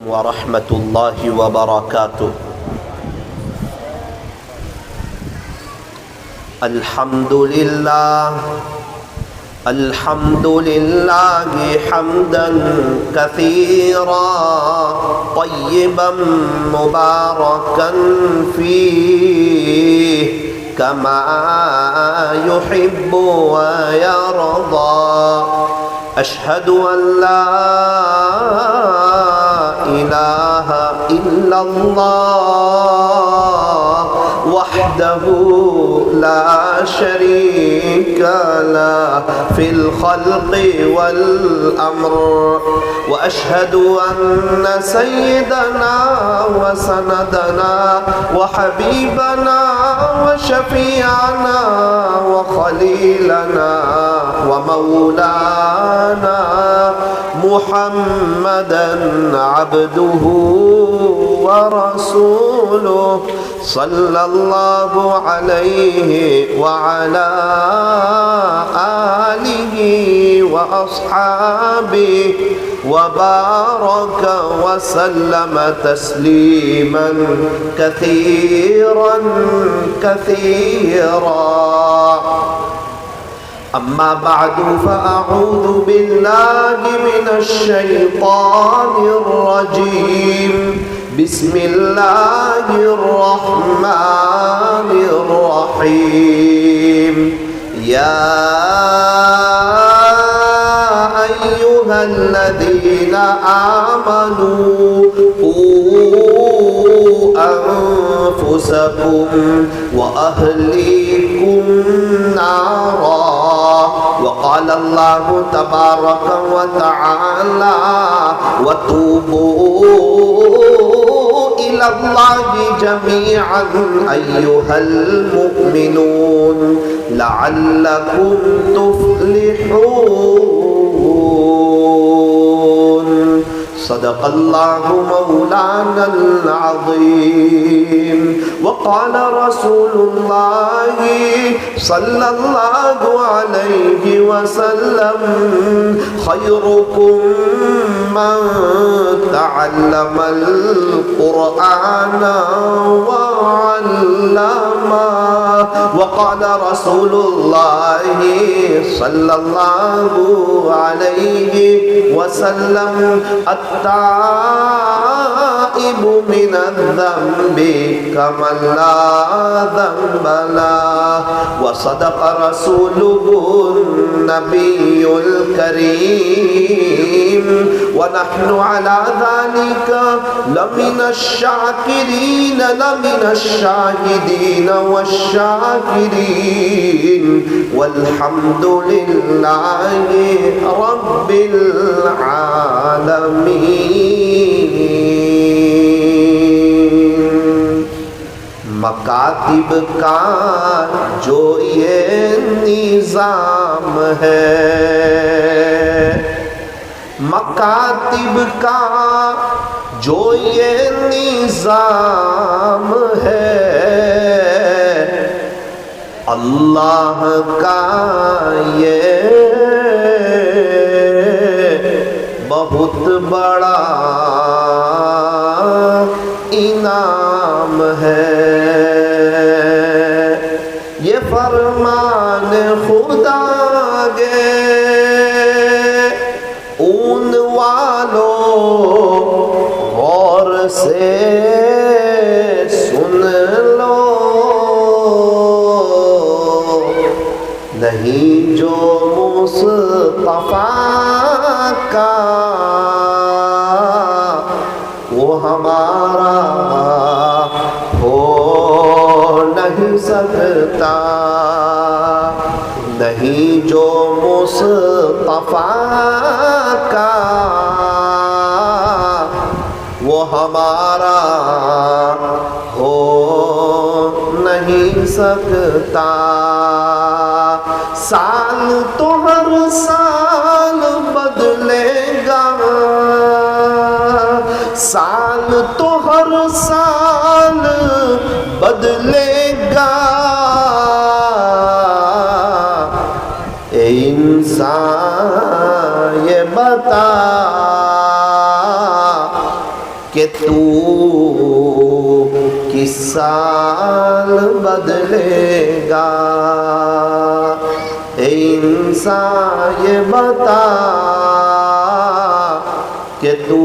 ورحمة الله وبركاته. الحمد لله حمدا كثيرا طيبا مباركا فيه كما يحب ويرضى. أشهد أن لا إله إلا الله وحده لا شريك له في الخلق والأمر. وأشهد أن سيدنا وسندنا وحبيبنا وشفيعنا وخليلنا ومولانا محمدا عبده ورسوله صلى الله عليه وعلى آله وأصحابه وبارك وسلم تسليما كثيرا كثيرا. أما بعد فأعوذ بالله من الشيطان الرجيم. بسم الله الرحمن الرحيم. يا أيها الذين آمنوا قوا أنفسكم وأهليكم نارا. وقال الله تبارك وتعالى وتوبوا إلى الله جميعا أيها المؤمنون لعلكم تفلحون. صدق الله مولانا العظيم. وقال رسول الله صلى الله عليه وسلم خيركم من تعلم القرآن وعلمه. وقال رسول الله صلى الله عليه وسلم التائب من الذنب كمن لا ذنب له. وصدق رسوله النبي الكريم. ونحن على ذلك لمن الشاكرين لمن الشاهدين والشاكرين والحمد لله رب العالمين. مکاتب کا جو یہ نظام ہے، مکاتب کا جو یہ نظام ہے، اللہ کا یہ بہت بڑا انعام ہے. یہ فرمان خدا گے اون والو غور سے سن لو. نہیں جو مصطفیٰ کا وہ ہمارا ہو نہیں سکتا. نہیں جو مصطفیٰ کا وہ ہمارا ہو نہیں سکتا. سال تو ہر سال بدلے گا، سال تو ہر سال بدلے گا. اے انسان یہ بتا کہ تو کس سال بدلے گا، اے انسان یہ بتا کہ تو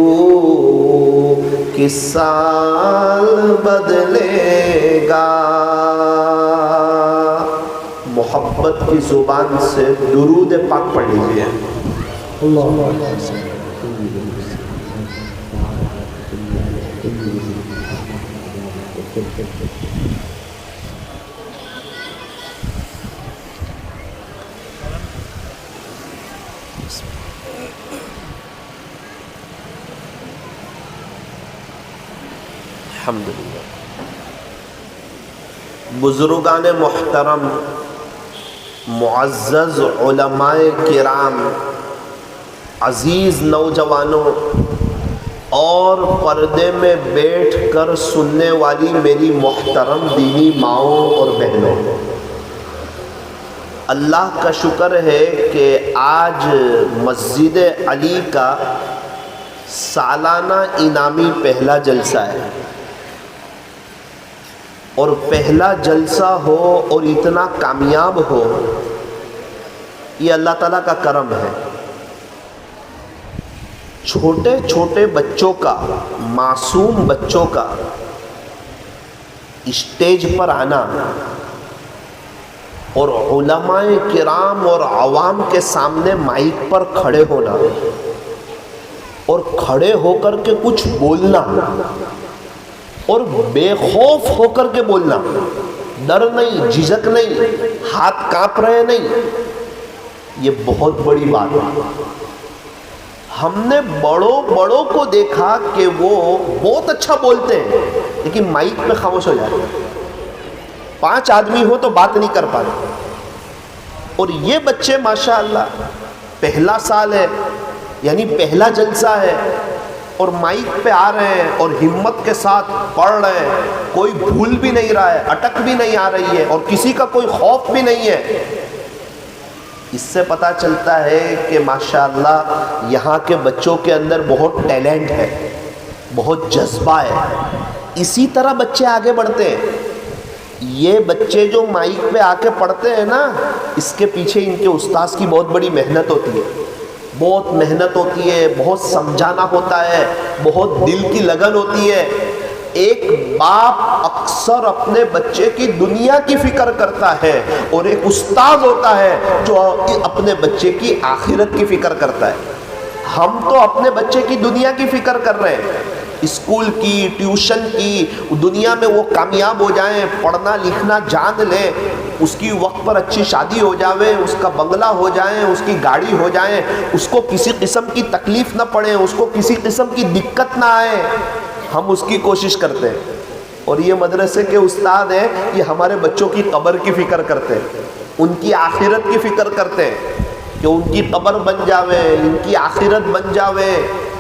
کس سال بدلے گا۔ محبت کی زبان سے درود پاک پڑھ لیجیے۔ الحمدللہ۔ بزرگان محترم، معزز علماء کرام، عزیز نوجوانوں اور پردے میں بیٹھ کر سننے والی میری محترم دینی ماؤں اور بہنوں، اللہ کا شکر ہے کہ آج مسجد علی کا سالانہ انعامی پہلا جلسہ ہے، اور پہلا جلسہ ہو اور اتنا کامیاب ہو، یہ اللہ تعالیٰ کا کرم ہے۔ چھوٹے چھوٹے بچوں کا، معصوم بچوں کا اسٹیج پر آنا اور علماء کرام اور عوام کے سامنے مائک پر کھڑے ہونا اور کھڑے ہو کر کے کچھ بولنا اور بے خوف ہو کر کے بولنا، ڈر نہیں، جھجک نہیں، ہاتھ کانپ رہے نہیں، یہ بہت بڑی بات ہے۔ ہم نے بڑوں کو دیکھا کہ وہ بہت اچھا بولتے ہیں لیکن مائک پہ خاموش ہو جاتے ہیں، 5 آدمی ہو تو بات نہیں کر پاتے، اور یہ بچے ماشاءاللہ پہلا سال ہے، یعنی پہلا جلسہ ہے، اور مائک پہ آ رہے ہیں اور ہمت کے ساتھ پڑھ رہے ہیں، کوئی بھول بھی نہیں رہا ہے، اٹک بھی نہیں آ رہی ہے، اور کسی کا کوئی خوف بھی نہیں ہے۔ اس سے پتہ چلتا ہے کہ ماشاءاللہ یہاں کے بچوں کے اندر بہت ٹیلنٹ ہے، بہت جذبہ ہے۔ اسی طرح بچے آگے بڑھتے ہیں۔ یہ بچے جو مائک پہ آ کے پڑھتے ہیں نا، اس کے پیچھے ان کے استاذ کی بہت بڑی محنت ہوتی ہے، بہت محنت ہوتی ہے، بہت سمجھانا ہوتا ہے، بہت دل کی لگن ہوتی ہے۔ ایک باپ اکثر اپنے بچے کی دنیا کی فکر کرتا ہے، اور ایک استاد ہوتا ہے جو اپنے بچے کی آخرت کی فکر کرتا ہے۔ ہم تو اپنے بچے کی دنیا کی فکر کر رہے ہیں، اسکول کی، ٹیوشن کی، دنیا میں وہ کامیاب ہو جائیں، پڑھنا لکھنا جان لیں، اس کی وقت پر اچھی شادی ہو جاوے، اس کا بنگلہ ہو جائیں، اس کی گاڑی ہو جائیں، اس کو کسی قسم کی تکلیف نہ پڑے، اس کو کسی قسم کی دقت نہ آئے، ہم اس کی کوشش کرتے ہیں۔ اور یہ مدرسے کے استاد ہیں، یہ ہمارے بچوں کی قبر کی فکر کرتے ہیں، ان کی آخرت کی فکر کرتے ہیں کہ ان کی قبر بن جاوے، ان کی آخرت بن جاوے،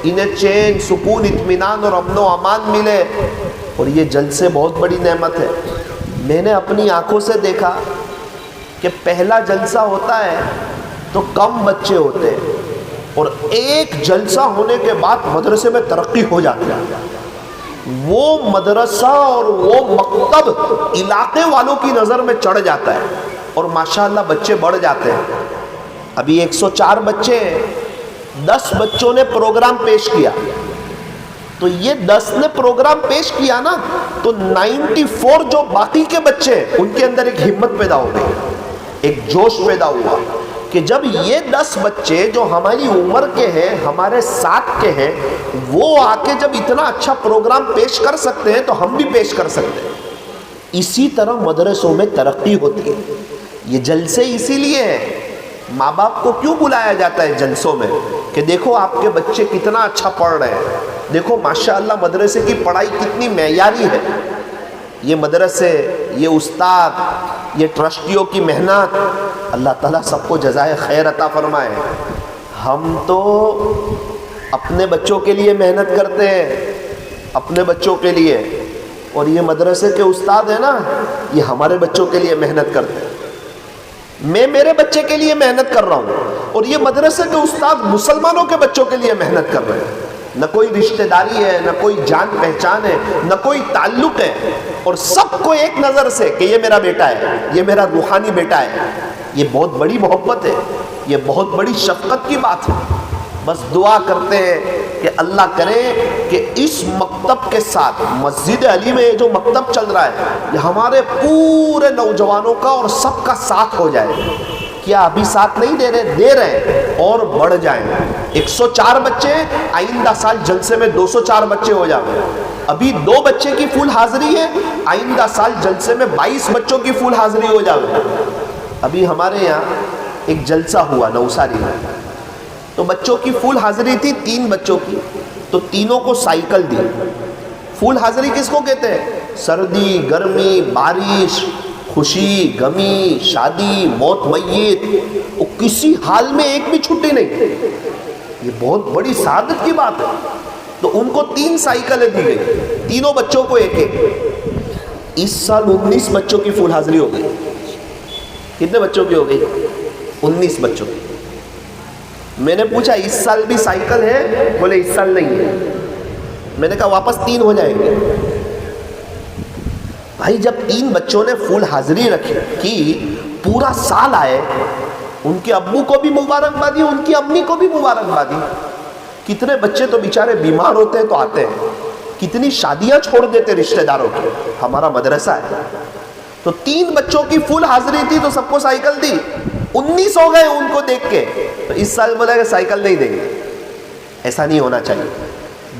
انہیں چین، سکون، اطمینان اور امن و امان ملے۔ اور یہ جلسے بہت بڑی نعمت ہے۔ میں نے اپنی آنکھوں سے دیکھا کہ پہلا جلسہ ہوتا ہے تو کم بچے ہوتے ہیں، اور ایک جلسہ ہونے کے بعد مدرسے میں ترقی ہو جاتی ہے۔ وہ مدرسہ اور وہ مکتب علاقے والوں کی نظر میں چڑھ جاتا ہے، اور ماشاءاللہ بچے بڑھ جاتے ہیں۔ ابھی 104 بچے ہیں، 10 بچوں نے پروگرام پیش کیا، تو یہ 10 نے پروگرام پیش کیا نا، تو 94 جو باقی کے بچے ہیں ان کے اندر ایک ہمت پیدا ہو گئی، ایک جوش پیدا ہوا کہ جب یہ 10 بچے جو ہماری عمر کے ہیں، ہمارے ساتھ کے ہیں، وہ آ کے جب اتنا اچھا پروگرام پیش کر سکتے ہیں تو ہم بھی پیش کر سکتے ہیں۔ اسی طرح مدرسوں میں ترقی ہوتی ہے۔ یہ جلسے اسی لیے ہیں۔ ماں باپ کو کیوں بلایا جاتا ہے جلسوں میں کہ دیکھو آپ کے بچے کتنا اچھا پڑھ رہے ہیں، دیکھو ماشاءاللہ مدرسے کی پڑھائی کتنی معیاری ہے۔ یہ مدرسے، یہ استاد، یہ ٹرسٹیوں کی محنت، اللہ تعالیٰ سب کو جزائے خیر عطا فرمائے۔ ہم تو اپنے بچوں کے لیے محنت کرتے ہیں، اپنے بچوں کے لیے، اور یہ مدرسے کے استاد ہیں نا، یہ ہمارے بچوں کے لیے محنت کرتے ہیں۔ میں میرے بچے کے لیے محنت کر رہا ہوں، اور یہ مدرسے کے استاد مسلمانوں کے بچوں کے لیے محنت کر رہے ہیں۔ نہ کوئی رشتہ داری ہے، نہ کوئی جان پہچان ہے، نہ کوئی تعلق ہے، اور سب کو ایک نظر سے کہ یہ میرا بیٹا ہے، یہ میرا روحانی بیٹا ہے. یہ بہت بڑی محبت ہے، یہ بہت بڑی شفقت کی بات ہے. بس دعا کرتے ہیں کہ اللہ کرے کہ اس مکتب کے ساتھ مسجد علی میں یہ جو مکتب چل رہا ہے یہ ہمارے پورے نوجوانوں کا اور سب کا ساتھ ہو جائے. کیا ابھی ساتھ نہیں دے رہے اور بڑھ جائیں. 104 بچے، آئندہ سال جلسے میں 204 بچے ہو جائیں. ابھی 2 بچے کی فل حاضری ہے، آئندہ سال جلسے میں 22 بچوں کی فل حاضری ہو جائے. ابھی ہمارے یہاں ایک جلسہ ہوا نوساری میں، تو بچوں کی فل حاضری تھی 3 بچوں کی، تو تینوں کو سائیکل دی. فل حاضری کس کو کہتے ہیں؟ سردی، گرمی، بارش، خوشی، غمی، شادی، موت، میت، اور کسی حال میں ایک بھی چھٹی نہیں. یہ بہت بڑی سعادت کی بات ہے. تو ان کو 3 سائیکلیں دی گئی، تینوں بچوں کو ایک ایک. اس سال 19 بچوں کی فل حاضری ہو گئی. کتنے بچوں کی ہو گئی؟ 19 بچوں کی. میں نے پوچھا اس سال بھی سائیکل ہے؟ بولے اس سال نہیں ہے. میں نے کہا واپس 3 ہو جائیں گے. بھائی جب 3 بچوں نے فل حاضری رکھی، پورا سال آئے، ان کے ابو کو بھی مبارکبادی، ان کی امی کو بھی مبارکبادی. کتنے بچے تو بیچارے بیمار ہوتے ہیں تو آتے ہیں، کتنی شادیاں چھوڑ دیتے رشتہ داروں کی. ہمارا مدرسہ ہے تو 3 بچوں کی فل حاضری تھی تو سب کو سائیکل دی. 19 ہو گئے ان کو دیکھ کے، تو اس سال بولا کہ سائیکل نہیں دیں گے. ایسا نہیں ہونا چاہیے.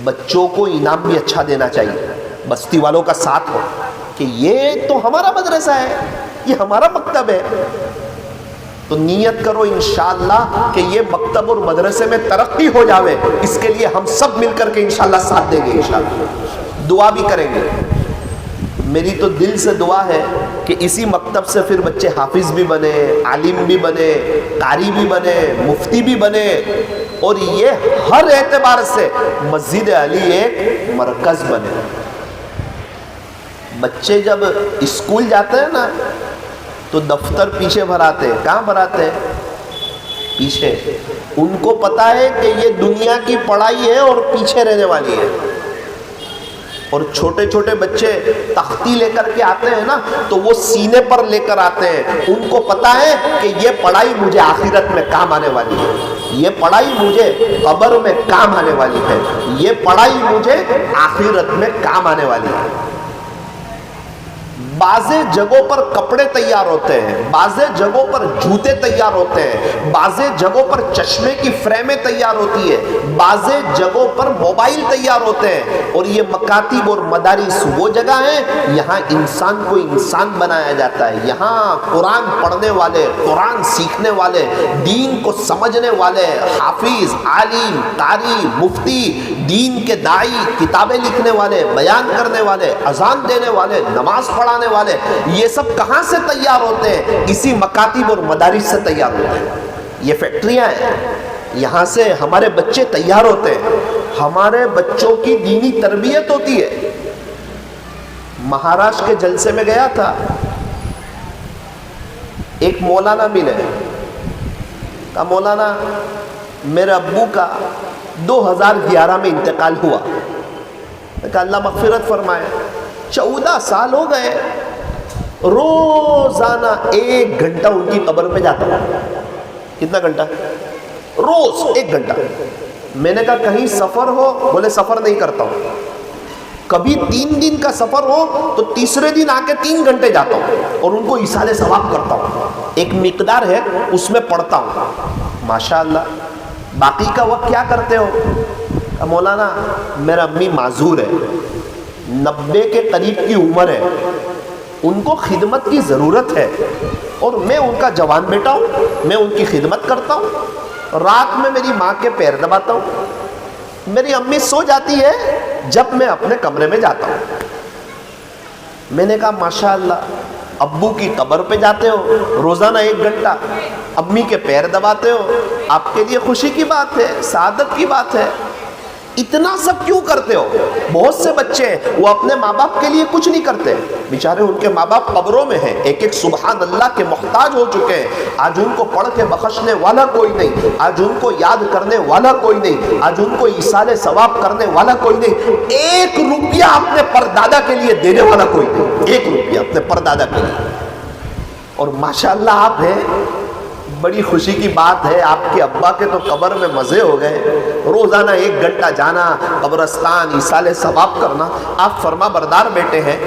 بچوں کو انعام بھی اچھا دینا چاہیے، بستی والوں کا ساتھ ہو کہ یہ تو ہمارا مدرسہ ہے، یہ ہمارا مکتب ہے. تو نیت کرو انشاءاللہ کہ یہ مکتب اور مدرسے میں ترقی ہو جاوے. اس کے لیے ہم سب مل کر کے انشاءاللہ ساتھ دیں گے، انشاءاللہ دعا بھی کریں گے. میری تو دل سے دعا ہے کہ اسی مکتب سے پھر بچے حافظ بھی بنے، عالم بھی بنے، قاری بھی بنے، مفتی بھی بنے، اور یہ ہر اعتبار سے مسجد علی ایک مرکز بنے. بچے جب اسکول جاتے ہیں نا تو دفتر پیچھے بھراتے ہیں. کہاں بھراتے ہیں؟ پیچھے. ان کو پتا ہے کہ یہ دنیا کی پڑھائی ہے اور پیچھے رہنے والی ہے. اور چھوٹے چھوٹے بچے تختی لے کر کے آتے ہیں نا تو وہ سینے پر لے کر آتے ہیں. ان کو پتا ہے کہ یہ پڑھائی مجھے آخرت میں کام آنے والی ہے، یہ پڑھائی مجھے قبر میں کام آنے والی ہے، یہ پڑھائی مجھے آخرت میں کام آنے والی ہے. بعض جگہوں پر کپڑے تیار ہوتے ہیں، بعض جگہوں پر جوتے تیار ہوتے ہیں، بعض جگہوں پر چشمے کی فریمیں تیار ہوتی ہے، بعض جگہوں پر موبائل تیار ہوتے ہیں. اور یہ مکاتب اور مدارس وہ جگہ ہیں یہاں انسان کو انسان بنایا جاتا ہے. یہاں قرآن پڑھنے والے، قرآن سیکھنے والے، دین کو سمجھنے والے، حافظ، عالم، قاری، مفتی، دین کے داعی، کتابیں لکھنے والے، بیان کرنے والے، اذان دینے والے، نماز پڑھانے والے، یہ سب کہاں سے تیار ہوتے ہیں؟ اسی مکاتب اور مدارس سے تیار ہوتے ہیں. یہ فیکٹریاں ہیں، یہاں سے ہمارے بچے تیار ہوتے ہیں. ہمارے بچوں کی دینی تربیت ہوتی ہے. مہاراشٹر کے جلسے میں گیا تھا، ایک مولانا ملے. کہا مولانا میرے ابو کا 2011 میں انتقال ہوا. کہا اللہ مغفرت فرمائے. 14 سال ہو گئے، روزانہ 1 گھنٹہ ان کی قبر پہ جاتا ہوں. کتنا گھنٹہ؟ روز 1 گھنٹہ. میں نے کہا کہیں سفر ہو؟ بولے سفر نہیں کرتا ہوں. کبھی 3 دن کا سفر ہو تو تیسرے دن آ کے 3 گھنٹے جاتا ہوں اور ان کو ایصال ثواب کرتا ہوں. ایک مقدار ہے اس میں پڑھتا ہوں. ماشاءاللہ. باقی کا وقت کیا کرتے ہو؟ مولانا میرا امی معذور ہے، 90 کے قریب کی عمر ہے، ان کو خدمت کی ضرورت ہے اور میں ان کا جوان بیٹا ہوں، میں ان کی خدمت کرتا ہوں. رات میں میری ماں کے پیر دباتا ہوں. میری امی سو جاتی ہے جب میں اپنے کمرے میں جاتا ہوں. میں نے کہا ماشاءاللہ، ابو کی قبر پہ جاتے ہو روزانہ 1 گھنٹہ، امی کے پیر دباتے ہو، آپ کے لیے خوشی کی بات ہے، سعادت کی بات ہے. اتنا سب کیوں کرتے ہو؟ بہت سے بچے ہیں وہ اپنے ماں باپ کے لیے کچھ نہیں کرتے، بیچارے ان کے ماں باپ قبروں میں ہیں، ایک ایک سبحان اللہ کے محتاج ہو چکے ہیں، آج ان کو پڑھ کے بخشنے والا کوئی نہیں، آج ان کو یاد کرنے والا کوئی نہیں، آج ان کو ایصال ثواب کرنے والا کوئی نہیں، 1 روپیہ اپنے پردادا کے لیے دینے والا کوئی نہیں، 1 روپیہ اپنے پردادا کے لیے۔ اور ماشاءاللہ آپ ہیں، بڑی خوشی کی بات ہے، آپ کے ابا کے تو قبر میں مزے ہو گئے، روزانہ 1 گھنٹہ جانا قبرستان، ایصال ثواب کرنا، آپ فرما بردار بیٹے ہیں۔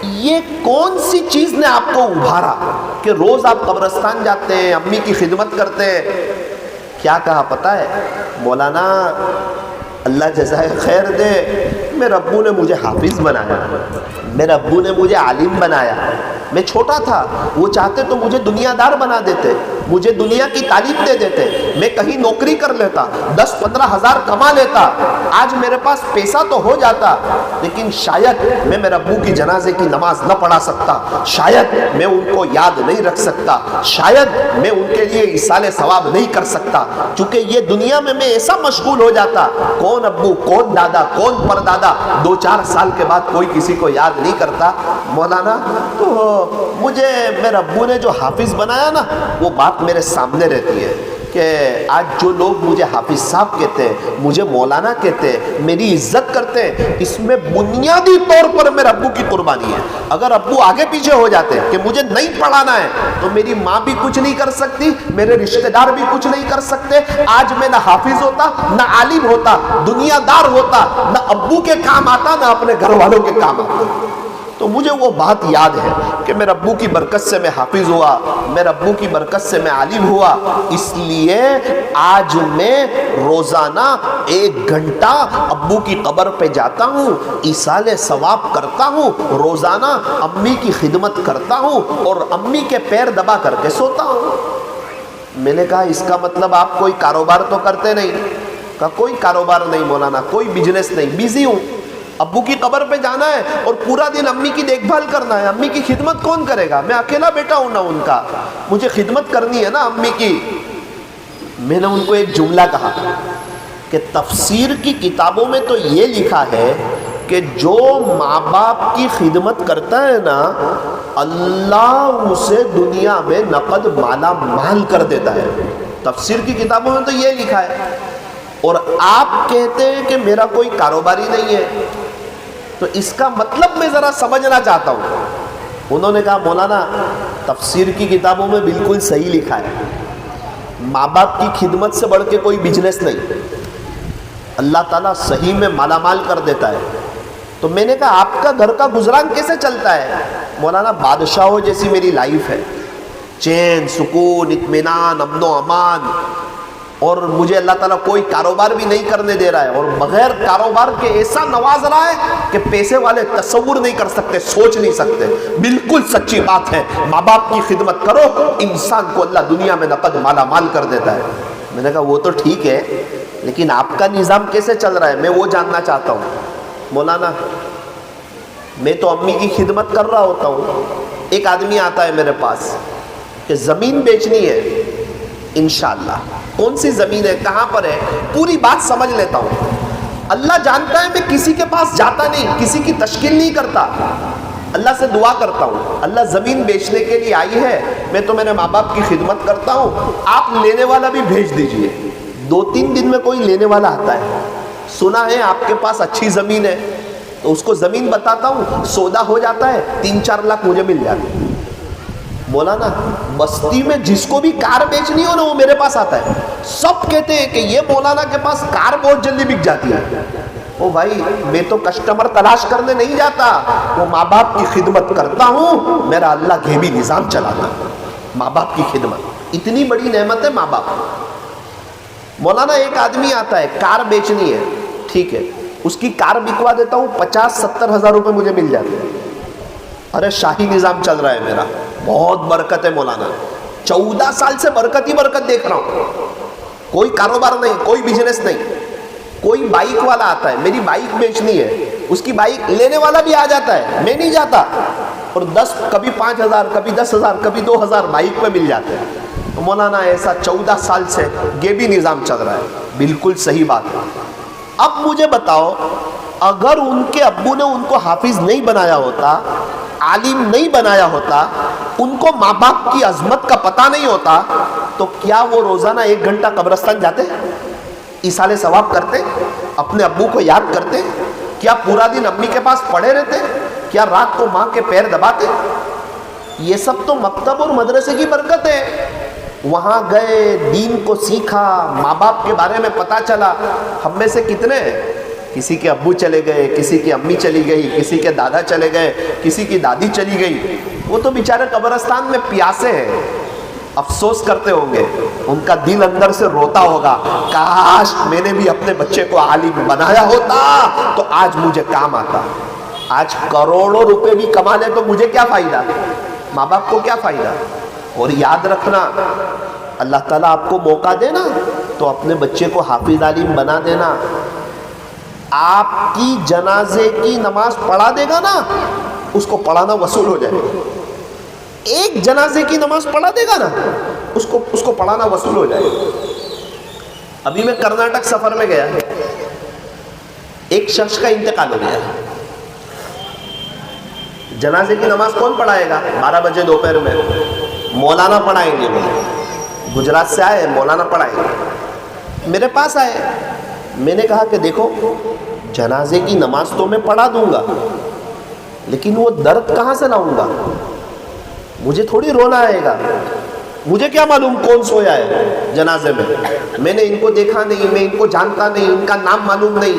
یہ کون سی چیز نے آپ کو ابھارا کہ روز آپ قبرستان جاتے ہیں، امی کی خدمت کرتے ہیں؟ کیا کہا پتہ ہے؟ مولانا اللہ جزائے خیر دے، میرے ابو نے مجھے حافظ بنایا، میرے ابو نے مجھے عالم بنایا، میں چھوٹا تھا، وہ چاہتے تو مجھے دنیا دار بنا دیتے، مجھے دنیا کی تعلیم دے دیتے، میں کہیں نوکری کر لیتا، 10-15 ہزار کما لیتا، آج میرے پاس پیسہ تو ہو جاتا، لیکن شاید میں میرے ابو کی جنازے کی نماز نہ پڑھا سکتا، شاید میں ان کو یاد نہیں رکھ سکتا، شاید میں ان کے لیے ایصال ثواب نہیں کر سکتا، چونکہ یہ دنیا میں ایسا مشغول ہو جاتا، کون ابو، کون دادا، کون پردادا، 2-4 سال کے بعد کوئی کسی کو یاد نہیں کرتا۔ مولانا تو مجھے میرے ابو نے جو حافظ بنایا نا، وہ بات میرے سامنے رہتی ہے کہ آج جو لوگ مجھے حافظ صاحب کہتے ہیں، مجھے مولانا کہتے ہیں، میری عزت کرتے ہیں، اس میں بنیادی طور پر میرے ابو کی قربانی ہے۔ اگر ابو آگے پیچھے ہو جاتے کہ مجھے نہیں پڑھانا ہے، تو میری ماں بھی کچھ نہیں کر سکتی، میرے رشتہ دار بھی کچھ نہیں کر سکتے، آج میں نہ حافظ ہوتا، نہ عالم ہوتا، دنیا دار ہوتا، نہ ابو کے کام آتا، نہ اپنے گھر والوں کے کام آتا۔ تو مجھے وہ بات یاد ہے کہ میرے ابو کی برکت سے میں حافظ ہوا، میرے ابو کی برکت سے میں عالم ہوا، اس لیے آج میں روزانہ 1 گھنٹہ ابو کی قبر پہ جاتا ہوں، ایصال ثواب کرتا ہوں، روزانہ امی کی خدمت کرتا ہوں اور امی کے پیر دبا کر کے سوتا ہوں۔ میں نے کہا اس کا مطلب آپ کوئی کاروبار تو کرتے نہیں؟ کہا کوئی کاروبار نہیں مولانا، کوئی بزنس نہیں، بیزی ہوں، ابو کی قبر پہ جانا ہے اور پورا دن امی کی دیکھ بھال کرنا ہے، امی کی خدمت کون کرے گا؟ میں اکیلا بیٹا ہوں نا ان کا، مجھے خدمت کرنی ہے نا امی کی۔ میں نے ان کو ایک جملہ کہا کہ تفسیر کی کتابوں میں تو یہ لکھا ہے کہ جو ماں باپ کی خدمت کرتا ہے نا، اللہ اسے دنیا میں نقد مالا مال کر دیتا ہے، تفسیر کی کتابوں میں تو یہ لکھا ہے، اور آپ کہتے ہیں کہ میرا کوئی کاروباری نہیں ہے، تو اس کا مطلب میں ذرا سمجھنا چاہتا ہوں۔ انہوں نے کہا مولانا تفسیر کی کتابوں میں بالکل صحیح لکھا ہے، ماں باپ کی خدمت سے بڑھ کے کوئی بزنس نہیں، اللہ تعالیٰ صحیح میں مالا مال کر دیتا ہے۔ تو میں نے کہا آپ کا گھر کا گزران کیسے چلتا ہے؟ مولانا بادشاہوں جیسی میری لائف ہے، چین، سکون، اطمینان، امن و امان، اور مجھے اللہ تعالیٰ کوئی کاروبار بھی نہیں کرنے دے رہا ہے، اور بغیر کاروبار کے ایسا نواز رہا ہے کہ پیسے والے تصور نہیں کر سکتے، سوچ نہیں سکتے۔ بالکل سچی بات ہے، ماں باپ کی خدمت کرو، انسان کو اللہ دنیا میں نقد مالا مال کر دیتا ہے۔ میں نے کہا وہ تو ٹھیک ہے، لیکن آپ کا نظام کیسے چل رہا ہے میں وہ جاننا چاہتا ہوں۔ مولانا میں تو امی کی خدمت کر رہا ہوتا ہوں، ایک آدمی آتا ہے میرے پاس کہ زمین بیچنی ہے، انشاءاللہ کون سی زمین ہے، کہاں پر ہے، پوری بات سمجھ لیتا ہوں۔ اللہ جانتا ہے میں کسی کے پاس جاتا نہیں، کسی کی تشکیل نہیں کرتا، اللہ سے دعا کرتا ہوں اللہ زمین بیچنے کے لیے آئی ہے، میں تو میرے ماں باپ کی خدمت کرتا ہوں، آپ لینے والا بھی بھیج دیجئے۔ 2-3 دن میں کوئی لینے والا آتا ہے، سنا ہے آپ کے پاس اچھی زمین ہے، تو اس کو زمین بتاتا ہوں، سودا ہو جاتا ہے، 3-4 لاکھ مجھے مل جاتے ہیں۔ مولانا بستی میں جس کو بھی کار بیچنی ہو نا وہ میرے پاس آتا ہے، سب کہتے ہیں کہ یہ مولانا کے پاس کار بہت جلدی بک جاتی ہے۔ او بھائی میں تو کسٹمر تلاش کرنے نہیں جاتا، وہ ماں باپ کی خدمت کرتا ہوں، میرا اللہ گھیبی نظام چلاتا ہے۔ ماں باپ کی خدمت اتنی بڑی نعمت ہے ماں باپ۔ مولانا ایک آدمی آتا ہے کار بیچنی ہے، ٹھیک ہے اس کی کار بکوا دیتا ہوں، 50-70 ہزار روپے مجھے مل جاتے ہیں۔ ارے شاہی نظام چل رہا ہے میرا، بہت برکت ہے مولانا، 14 سال سے برکت ہی برکت دیکھ رہا ہوں، کوئی کاروبار نہیں، کوئی بزنس نہیں۔ کوئی بائک والا آتا ہے، میری بائک بیچنی ہے، اس کی بائک لینے والا بھی آ جاتا ہے، میں نہیں جاتا، اور 10 کبھی 5,000 کبھی 10,000 کبھی 2,000 بائک پہ مل جاتے ہیں۔ مولانا ایسا 14 سال سے یہ بھی نظام چل رہا ہے، بالکل صحیح بات ہے۔ اب مجھے بتاؤ، اگر ان کے ابو نے ان کو حافظ نہیں بنایا ہوتا، عالم نہیں بنایا ہوتا، ان کو ماں باپ کی عظمت کا پتہ نہیں ہوتا، تو کیا وہ روزانہ 1 گھنٹہ قبرستان جاتے، ایصال ثواب کرتے، اپنے ابو کو یاد کرتے؟ کیا پورا دن امی کے پاس پڑے رہتے؟ کیا رات کو ماں کے پیر دباتے؟ یہ سب تو مکتب اور مدرسے کی برکت ہے۔ وہاں گئے، دین کو سیکھا، ماں باپ کے بارے میں پتہ چلا۔ ہم میں سے کتنے ہیں، کسی کے ابو چلے گئے، کسی کی امی چلی گئی، کسی کے دادا چلے گئے، کسی کی دادی چلی گئی، وہ تو بیچارے قبرستان میں پیاسے ہیں، افسوس کرتے ہوں گے، ان کا دل اندر سے روتا ہوگا، کاش میں نے بھی اپنے بچے کو عالم بنایا ہوتا تو آج مجھے کام آتا۔ آج کروڑوں روپے بھی کما لے تو مجھے کیا فائدہ، ماں باپ کو کیا فائدہ؟ اور یاد رکھنا، اللہ تعالیٰ آپ کو موقع دینا تو اپنے بچے کو حافظ عالم بنا دینا۔ آپ کی جنازے کی نماز پڑھا دے گا نا، اس کو پڑھانا وصول ہو جائے گا۔ ایک جنازے کی نماز پڑھا دے گا نا، اس کو پڑھانا وصول ہو جائے گا۔ ابھی میں کرناٹک سفر میں گیا، ایک شخص کا انتقال ہو گیا، جنازے کی نماز کون پڑھائے گا؟ 12 بجے دوپہر میں مولانا پڑھائیں گے، گجرات سے آئے، مولانا پڑھائیں گے۔ میرے پاس آئے، میں نے کہا کہ دیکھو، جنازے کی نماز تو میں پڑھا دوں گا، لیکن وہ درد کہاں سے لاؤں گا؟ مجھے تھوڑی رونا آئے گا، مجھے کیا معلوم کون سویا ہے جنازے میں نے ان کو دیکھا نہیں، میں ان کو جانتا نہیں، ان کا نام معلوم نہیں۔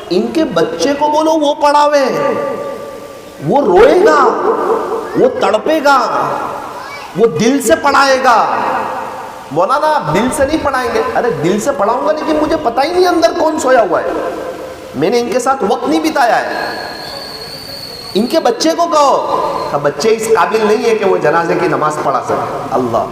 ان کے بچے کو بولو وہ پڑھاوے، وہ روئے گا، وہ تڑپے گا، وہ دل سے پڑھائے گا۔ مولانا آپ دل سے نہیں پڑھائیں گے؟ ارے دل سے پڑھاؤں گا، لیکن مجھے پتہ ہی نہیں اندر کون سویا ہوا ہے، میں نے ان کے ساتھ وقت نہیں بتایا ہے۔ ان کے بچے کو کہو، بچے اس قابل نہیں ہے کہ وہ جنازے کی نماز پڑھا سکے۔ اللہ،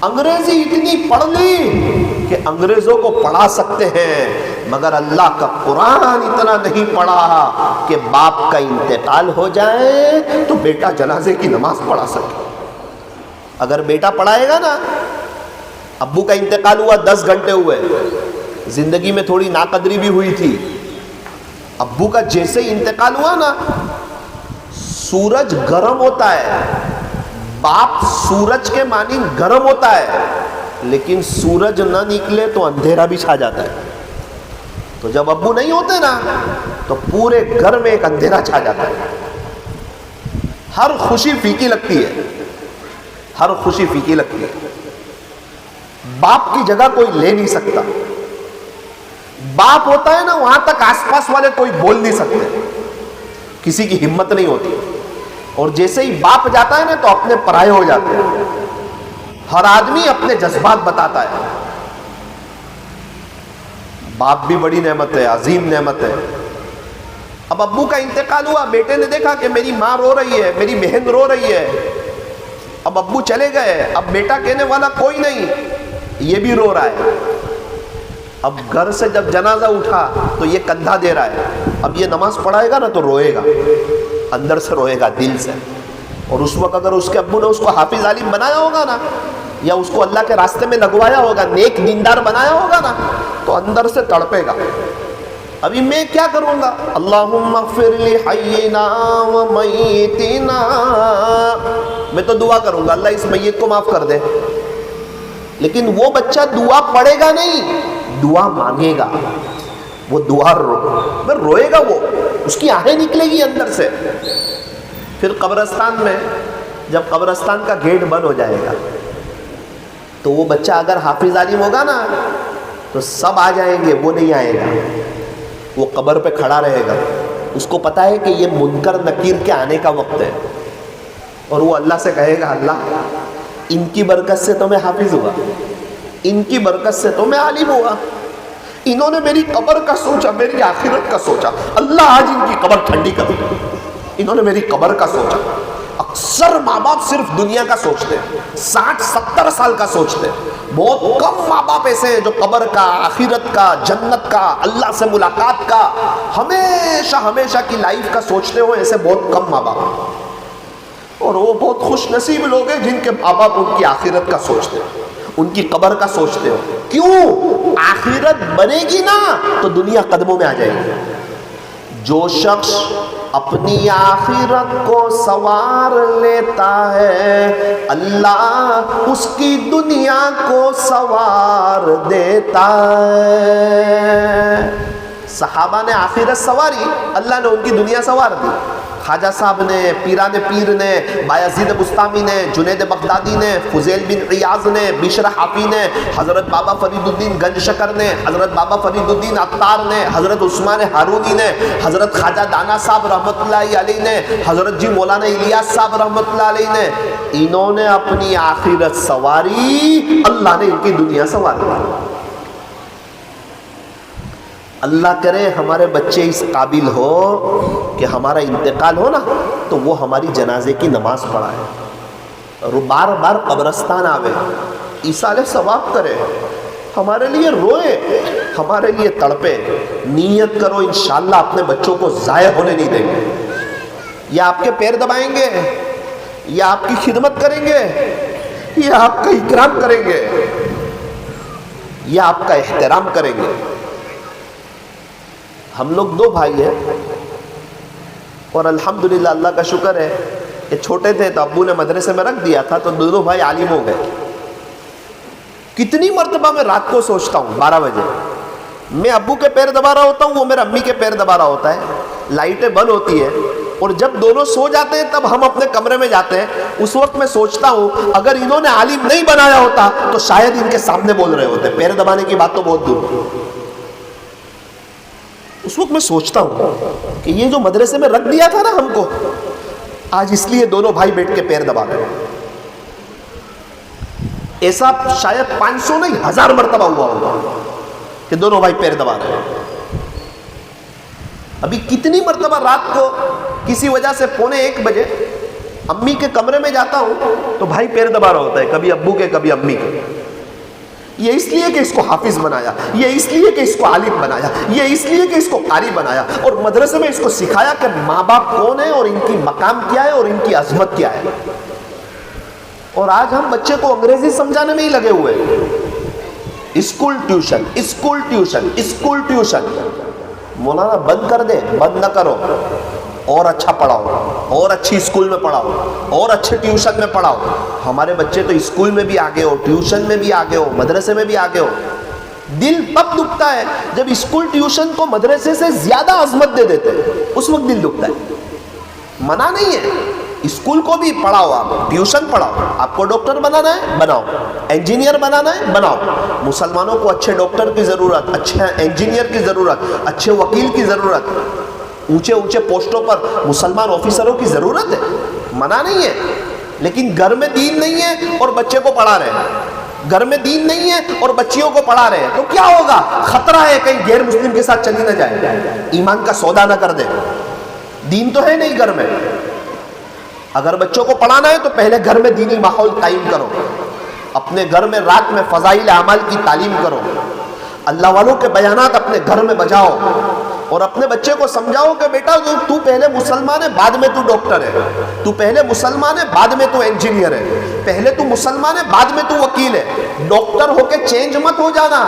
انگریزی اتنی پڑھ لی کہ انگریزوں کو پڑھا سکتے ہیں، مگر اللہ کا قرآن اتنا نہیں پڑھا کہ باپ کا انتقال ہو جائے تو بیٹا جنازے کی نماز پڑھا سکے۔ اگر بیٹا پڑھائے گا نا، ابو کا انتقال ہوا 10 گھنٹے ہوئے، زندگی میں تھوڑی ناقدری بھی ہوئی تھی، ابو کا جیسے ہی انتقال ہوا نا، سورج گرم ہوتا ہے، باپ سورج کے معنی گرم ہوتا ہے، لیکن سورج نہ نکلے تو اندھیرا بھی چھا جاتا ہے۔ تو جب ابو نہیں ہوتے نا تو پورے گھر میں ایک اندھیرا چھا جاتا ہے، ہر خوشی پھیکی لگتی ہے، ہر خوشی پھیکی لگتی ہے۔ باپ کی جگہ کوئی لے نہیں سکتا، باپ ہوتا ہے نا وہاں تک آس پاس والے کوئی بول نہیں سکتے، کسی کی ہمت نہیں ہوتی، اور جیسے ہی باپ جاتا ہے نا تو اپنے پرائے ہو جاتے ہیں، ہر آدمی اپنے جذبات بتاتا ہے۔ باپ بھی بڑی نعمت ہے، عظیم نعمت ہے۔ اب ابو کا انتقال ہوا، بیٹے نے دیکھا کہ میری ماں رو رہی ہے، میری بہن رو رہی ہے، اب ابو چلے گئے، اب بیٹا کہنے والا کوئی نہیں، یہ بھی رو رہا ہے۔ اب گھر سے جب جنازہ اٹھا تو یہ کندھا دے رہا ہے، اب یہ نماز پڑھائے گا نا تو روئے گا، اندر سے روئے گا، دل سے۔ اور اس وقت اگر اس کے ابو نے اس کو حافظ عالم بنایا ہوگا نا، یا اس کو اللہ کے راستے میں لگوایا ہوگا، نیک دیندار بنایا ہوگا نا، تو اندر سے تڑپے گا۔ ابھی میں کیا کروں گا؟ اللہم اغفر لحینا و میتنا، میں تو دعا کروں گا اللہ اس میت کو معاف کر دے، لیکن وہ بچہ دعا پڑھے گا نہیں، دعا مانگے گا، وہ دعا روئے گا، وہ اس کی آہیں نکلے گی اندر سے۔ پھر قبرستان میں جب قبرستان کا گیٹ بند ہو جائے گا تو وہ بچہ اگر حافظ عالم ہوگا نا تو سب آ جائیں گے، وہ نہیں آئے گا، وہ قبر پہ کھڑا رہے گا، اس کو پتا ہے کہ یہ منکر نکیر کے آنے کا وقت ہے، اور وہ اللہ سے کہے گا اللہ ان کی برکت سے تو میں حافظ ہوا، ان کی برکت سے تو میں عالم ہوا، انہوں نے میری قبر کا سوچا، میری آخرت کا سوچا، اللہ آج ان کی قبر ٹھنڈی کر دے، انہوں نے میری قبر کا سوچا۔ اکثر ماں باپ صرف دنیا کا سوچتے ہیں، 60-70 سال کا سوچتے ہیں، بہت کم ماں باپ ایسے ہیں جو قبر کا، آخرت کا، جنت کا، اللہ سے ملاقات کا، ہمیشہ کی لائف کا سوچتے ہوئے، ایسے بہت کم ماں باپ، اور وہ بہت خوش نصیب لوگ ہیں جن کے ماں باپ ان کی آخرت کا سوچتے ہیں، ان کی قبر کا سوچتے ہو. کیوں؟ آخرت بنے گی نا تو دنیا قدموں میں آ جائے گی. جو شخص اپنی آخرت کو سنوار لیتا ہے اللہ اس کی دنیا کو سنوار دیتا ہے. صحابہ نے آخرت سنواری، اللہ نے ان کی دنیا سنوار دی. خواجہ صاحب نے، پیران پیر نے، بایزید بستامی نے، جنید بغدادی نے، فضیل بن عیاض نے، بشر حافی نے، حضرت بابا فرید الدین گنج شکر نے، حضرت بابا فرید الدین عطار نے، حضرت عثمان ہارونی نے، حضرت خواجہ دانا صاحب رحمۃ اللہ علیہ نے، حضرت جی مولانا الیاس صاحب رحمۃ اللہ علیہ نے. انہوں نے اپنی آخرت سنواری، اللہ نے ان کی دنیا سنواری. اللہ کرے ہمارے بچے اس قابل ہو کہ ہمارا انتقال ہو نا تو وہ ہماری جنازے کی نماز پڑھائے، بار بار قبرستان آوے، ایصال ثواب کرے، ہمارے لیے روئے، ہمارے لیے تڑپے. نیت کرو انشاءاللہ اپنے بچوں کو ضائع ہونے نہیں دیں گے. یا آپ کے پیر دبائیں گے، یا آپ کی خدمت کریں گے، یا آپ کا اکرام کریں گے، یا آپ کا احترام کریں گے. ہم لوگ 2 بھائی ہیں اور الحمدللہ اللہ کا شکر ہے کہ چھوٹے تھے تو ابو نے مدرسے میں رکھ دیا تھا تو 2 بھائی عالم ہو گئے. کتنی مرتبہ میں رات کو سوچتا ہوں 12 بجے میں ابو کے پیر دبا رہا ہوتا ہوں، وہ میرا امی کے پیر دبا رہا ہوتا ہے، لائٹیں بند ہوتی ہے اور جب دونوں سو جاتے ہیں تب ہم اپنے کمرے میں جاتے ہیں. اس وقت میں سوچتا ہوں اگر انہوں نے عالم نہیں بنایا ہوتا تو شاید ان کے سامنے بول رہے ہوتے. پیر دبانے کی بات تو بہت دور. اس وقت میں سوچتا ہوں کہ یہ جو مدرسے میں رکھ دیا تھا نا ہم کو، آج اس لیے دونوں بھائی بیٹھ کے پیر دبا رہے ہیں. ایسا شاید 500 نہیں 1000 مرتبہ ہوا ہوگا کہ دونوں بھائی پیر دبا رہے ہیں. ابھی کتنی مرتبہ رات کو کسی وجہ سے 12:45 بجے امی کے کمرے میں جاتا ہوں تو بھائی پیر دبا رہا ہوتا ہے، کبھی ابو کے کبھی امی کے. یہ اس لیے کہ اس کو حافظ بنایا، یہ اس لیے کہ اس کو عالم بنایا، یہ اس لیے کہ اس کو قاری بنایا، اور مدرسے میں اس کو سکھایا کہ ماں باپ کون ہے اور ان کی مقام کیا ہے اور ان کی عظمت کیا ہے. اور آج ہم بچے کو انگریزی سمجھانے میں ہی لگے ہوئے. School tuition, school tuition, school tuition. مولانا بند کر دے، بند نہ کرو، اور اچھا پڑھاؤ، اور اچھی اسکول میں پڑھاؤ، اور اچھے ٹیوشن میں پڑھاؤ. ہمارے بچے تو اسکول میں بھی آگے ہو، ٹیوشن میں بھی آگے ہو، مدرسے میں بھی آگے ہو. دل تب دکھتا ہے جب اسکول ٹیوشن کو مدرسے سے زیادہ عظمت دے دیتے ہیں، اس وقت دل دکھتا ہے. منع نہیں ہے، اسکول کو بھی پڑھاؤ، آپ ٹیوشن پڑھاؤ. آپ کو ڈاکٹر بنانا ہے بناؤ، انجینئر بنانا ہے بناؤ. مسلمانوں کو اچھے ڈاکٹر کی ضرورت، اچھے انجینئر کی ضرورت، اچھے وکیل کی ضرورت، اونچے اونچے پوسٹوں پر مسلمان آفیسروں کی ضرورت ہے. منع نہیں ہے، لیکن گھر میں دین نہیں ہے اور بچے کو پڑھا رہے ہیں، گھر میں دین نہیں ہے اور بچیوں کو پڑھا رہے ہیں تو کیا ہوگا؟ خطرہ ہے کہیں غیر مسلم کے ساتھ چلی نہ جائے، ایمان کا سودا نہ کر دے. دین تو ہے نہیں گھر میں. اگر بچوں کو پڑھانا ہے تو پہلے گھر میں دینی ماحول قائم کرو. اپنے گھر میں رات میں فضائل اعمال کی تعلیم کرو، اللہ والوں کے بیانات اپنے گھر میں بجاؤ، اور اپنے بچے کو سمجھاؤ کہ بیٹا تو پہلے مسلمان ہے بعد میں تو ڈاکٹر ہے، تو پہلے مسلمان ہے بعد میں تو انجینئر ہے، پہلے تو مسلمان ہے بعد میں تو وکیل ہے. ڈاکٹر ہو کے چینج مت ہو جانا،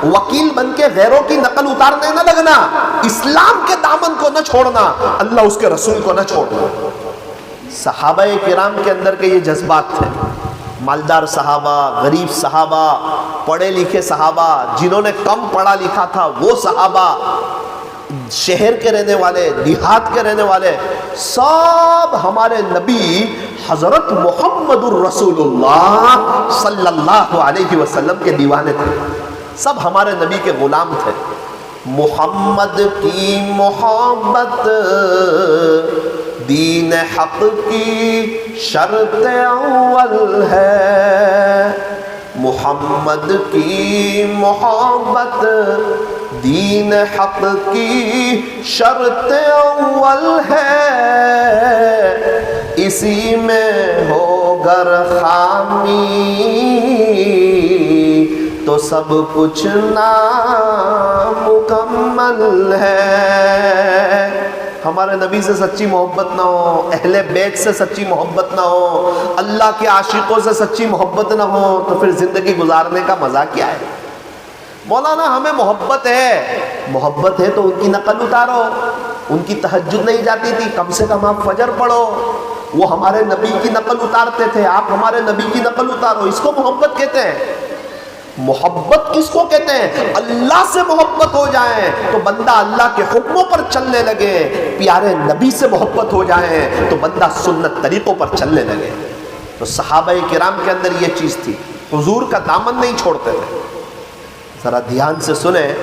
وکیل بن کے غیروں کی نقل اتارنے نہ لگنا، اسلام کے دامن کو نہ چھوڑنا، اللہ اس کے رسول کو نہ چھوڑنا. صحابہ کرام کے اندر کے یہ جذبات تھے. مالدار صحابہ، غریب صحابہ، پڑھے لکھے صحابہ، جنہوں نے کم پڑھا لکھا تھا وہ صحابہ، شہر کے رہنے والے، دیہات کے رہنے والے، سب ہمارے نبی حضرت محمد الرسول اللہ صلی اللہ علیہ وسلم کے دیوانے تھے. سب ہمارے نبی کے غلام تھے. محمد کی محبت دین حق کی شرط اول ہے، محمد کی محبت دین حق کی شرط اول ہے، اسی میں ہو گر خامی تو سب کچھ نامکمل ہے. ہمارے نبی سے سچی محبت نہ ہو، اہل بیت سے سچی محبت نہ ہو، اللہ کے عاشقوں سے سچی محبت نہ ہو، تو پھر زندگی گزارنے کا مزہ کیا ہے؟ مولانا ہمیں محبت ہے تو ان کی نقل اتارو. ان کی تہجد نہیں جاتی تھی، کم سے کم آپ فجر پڑھو. وہ ہمارے نبی کی نقل اتارتے تھے، آپ ہمارے نبی کی نقل اتارو. اس کو محبت کہتے ہیں. محبت کس کو کہتے ہیں؟ اللہ سے محبت ہو جائے تو بندہ اللہ کے حکموں پر چلنے لگے، پیارے نبی سے محبت ہو جائے تو بندہ سنت طریقوں پر چلنے لگے. تو صحابہ کرام کے اندر یہ چیز تھی، حضور کا دامن نہیں چھوڑتے تھے. ذرا دھیان سے سنیں،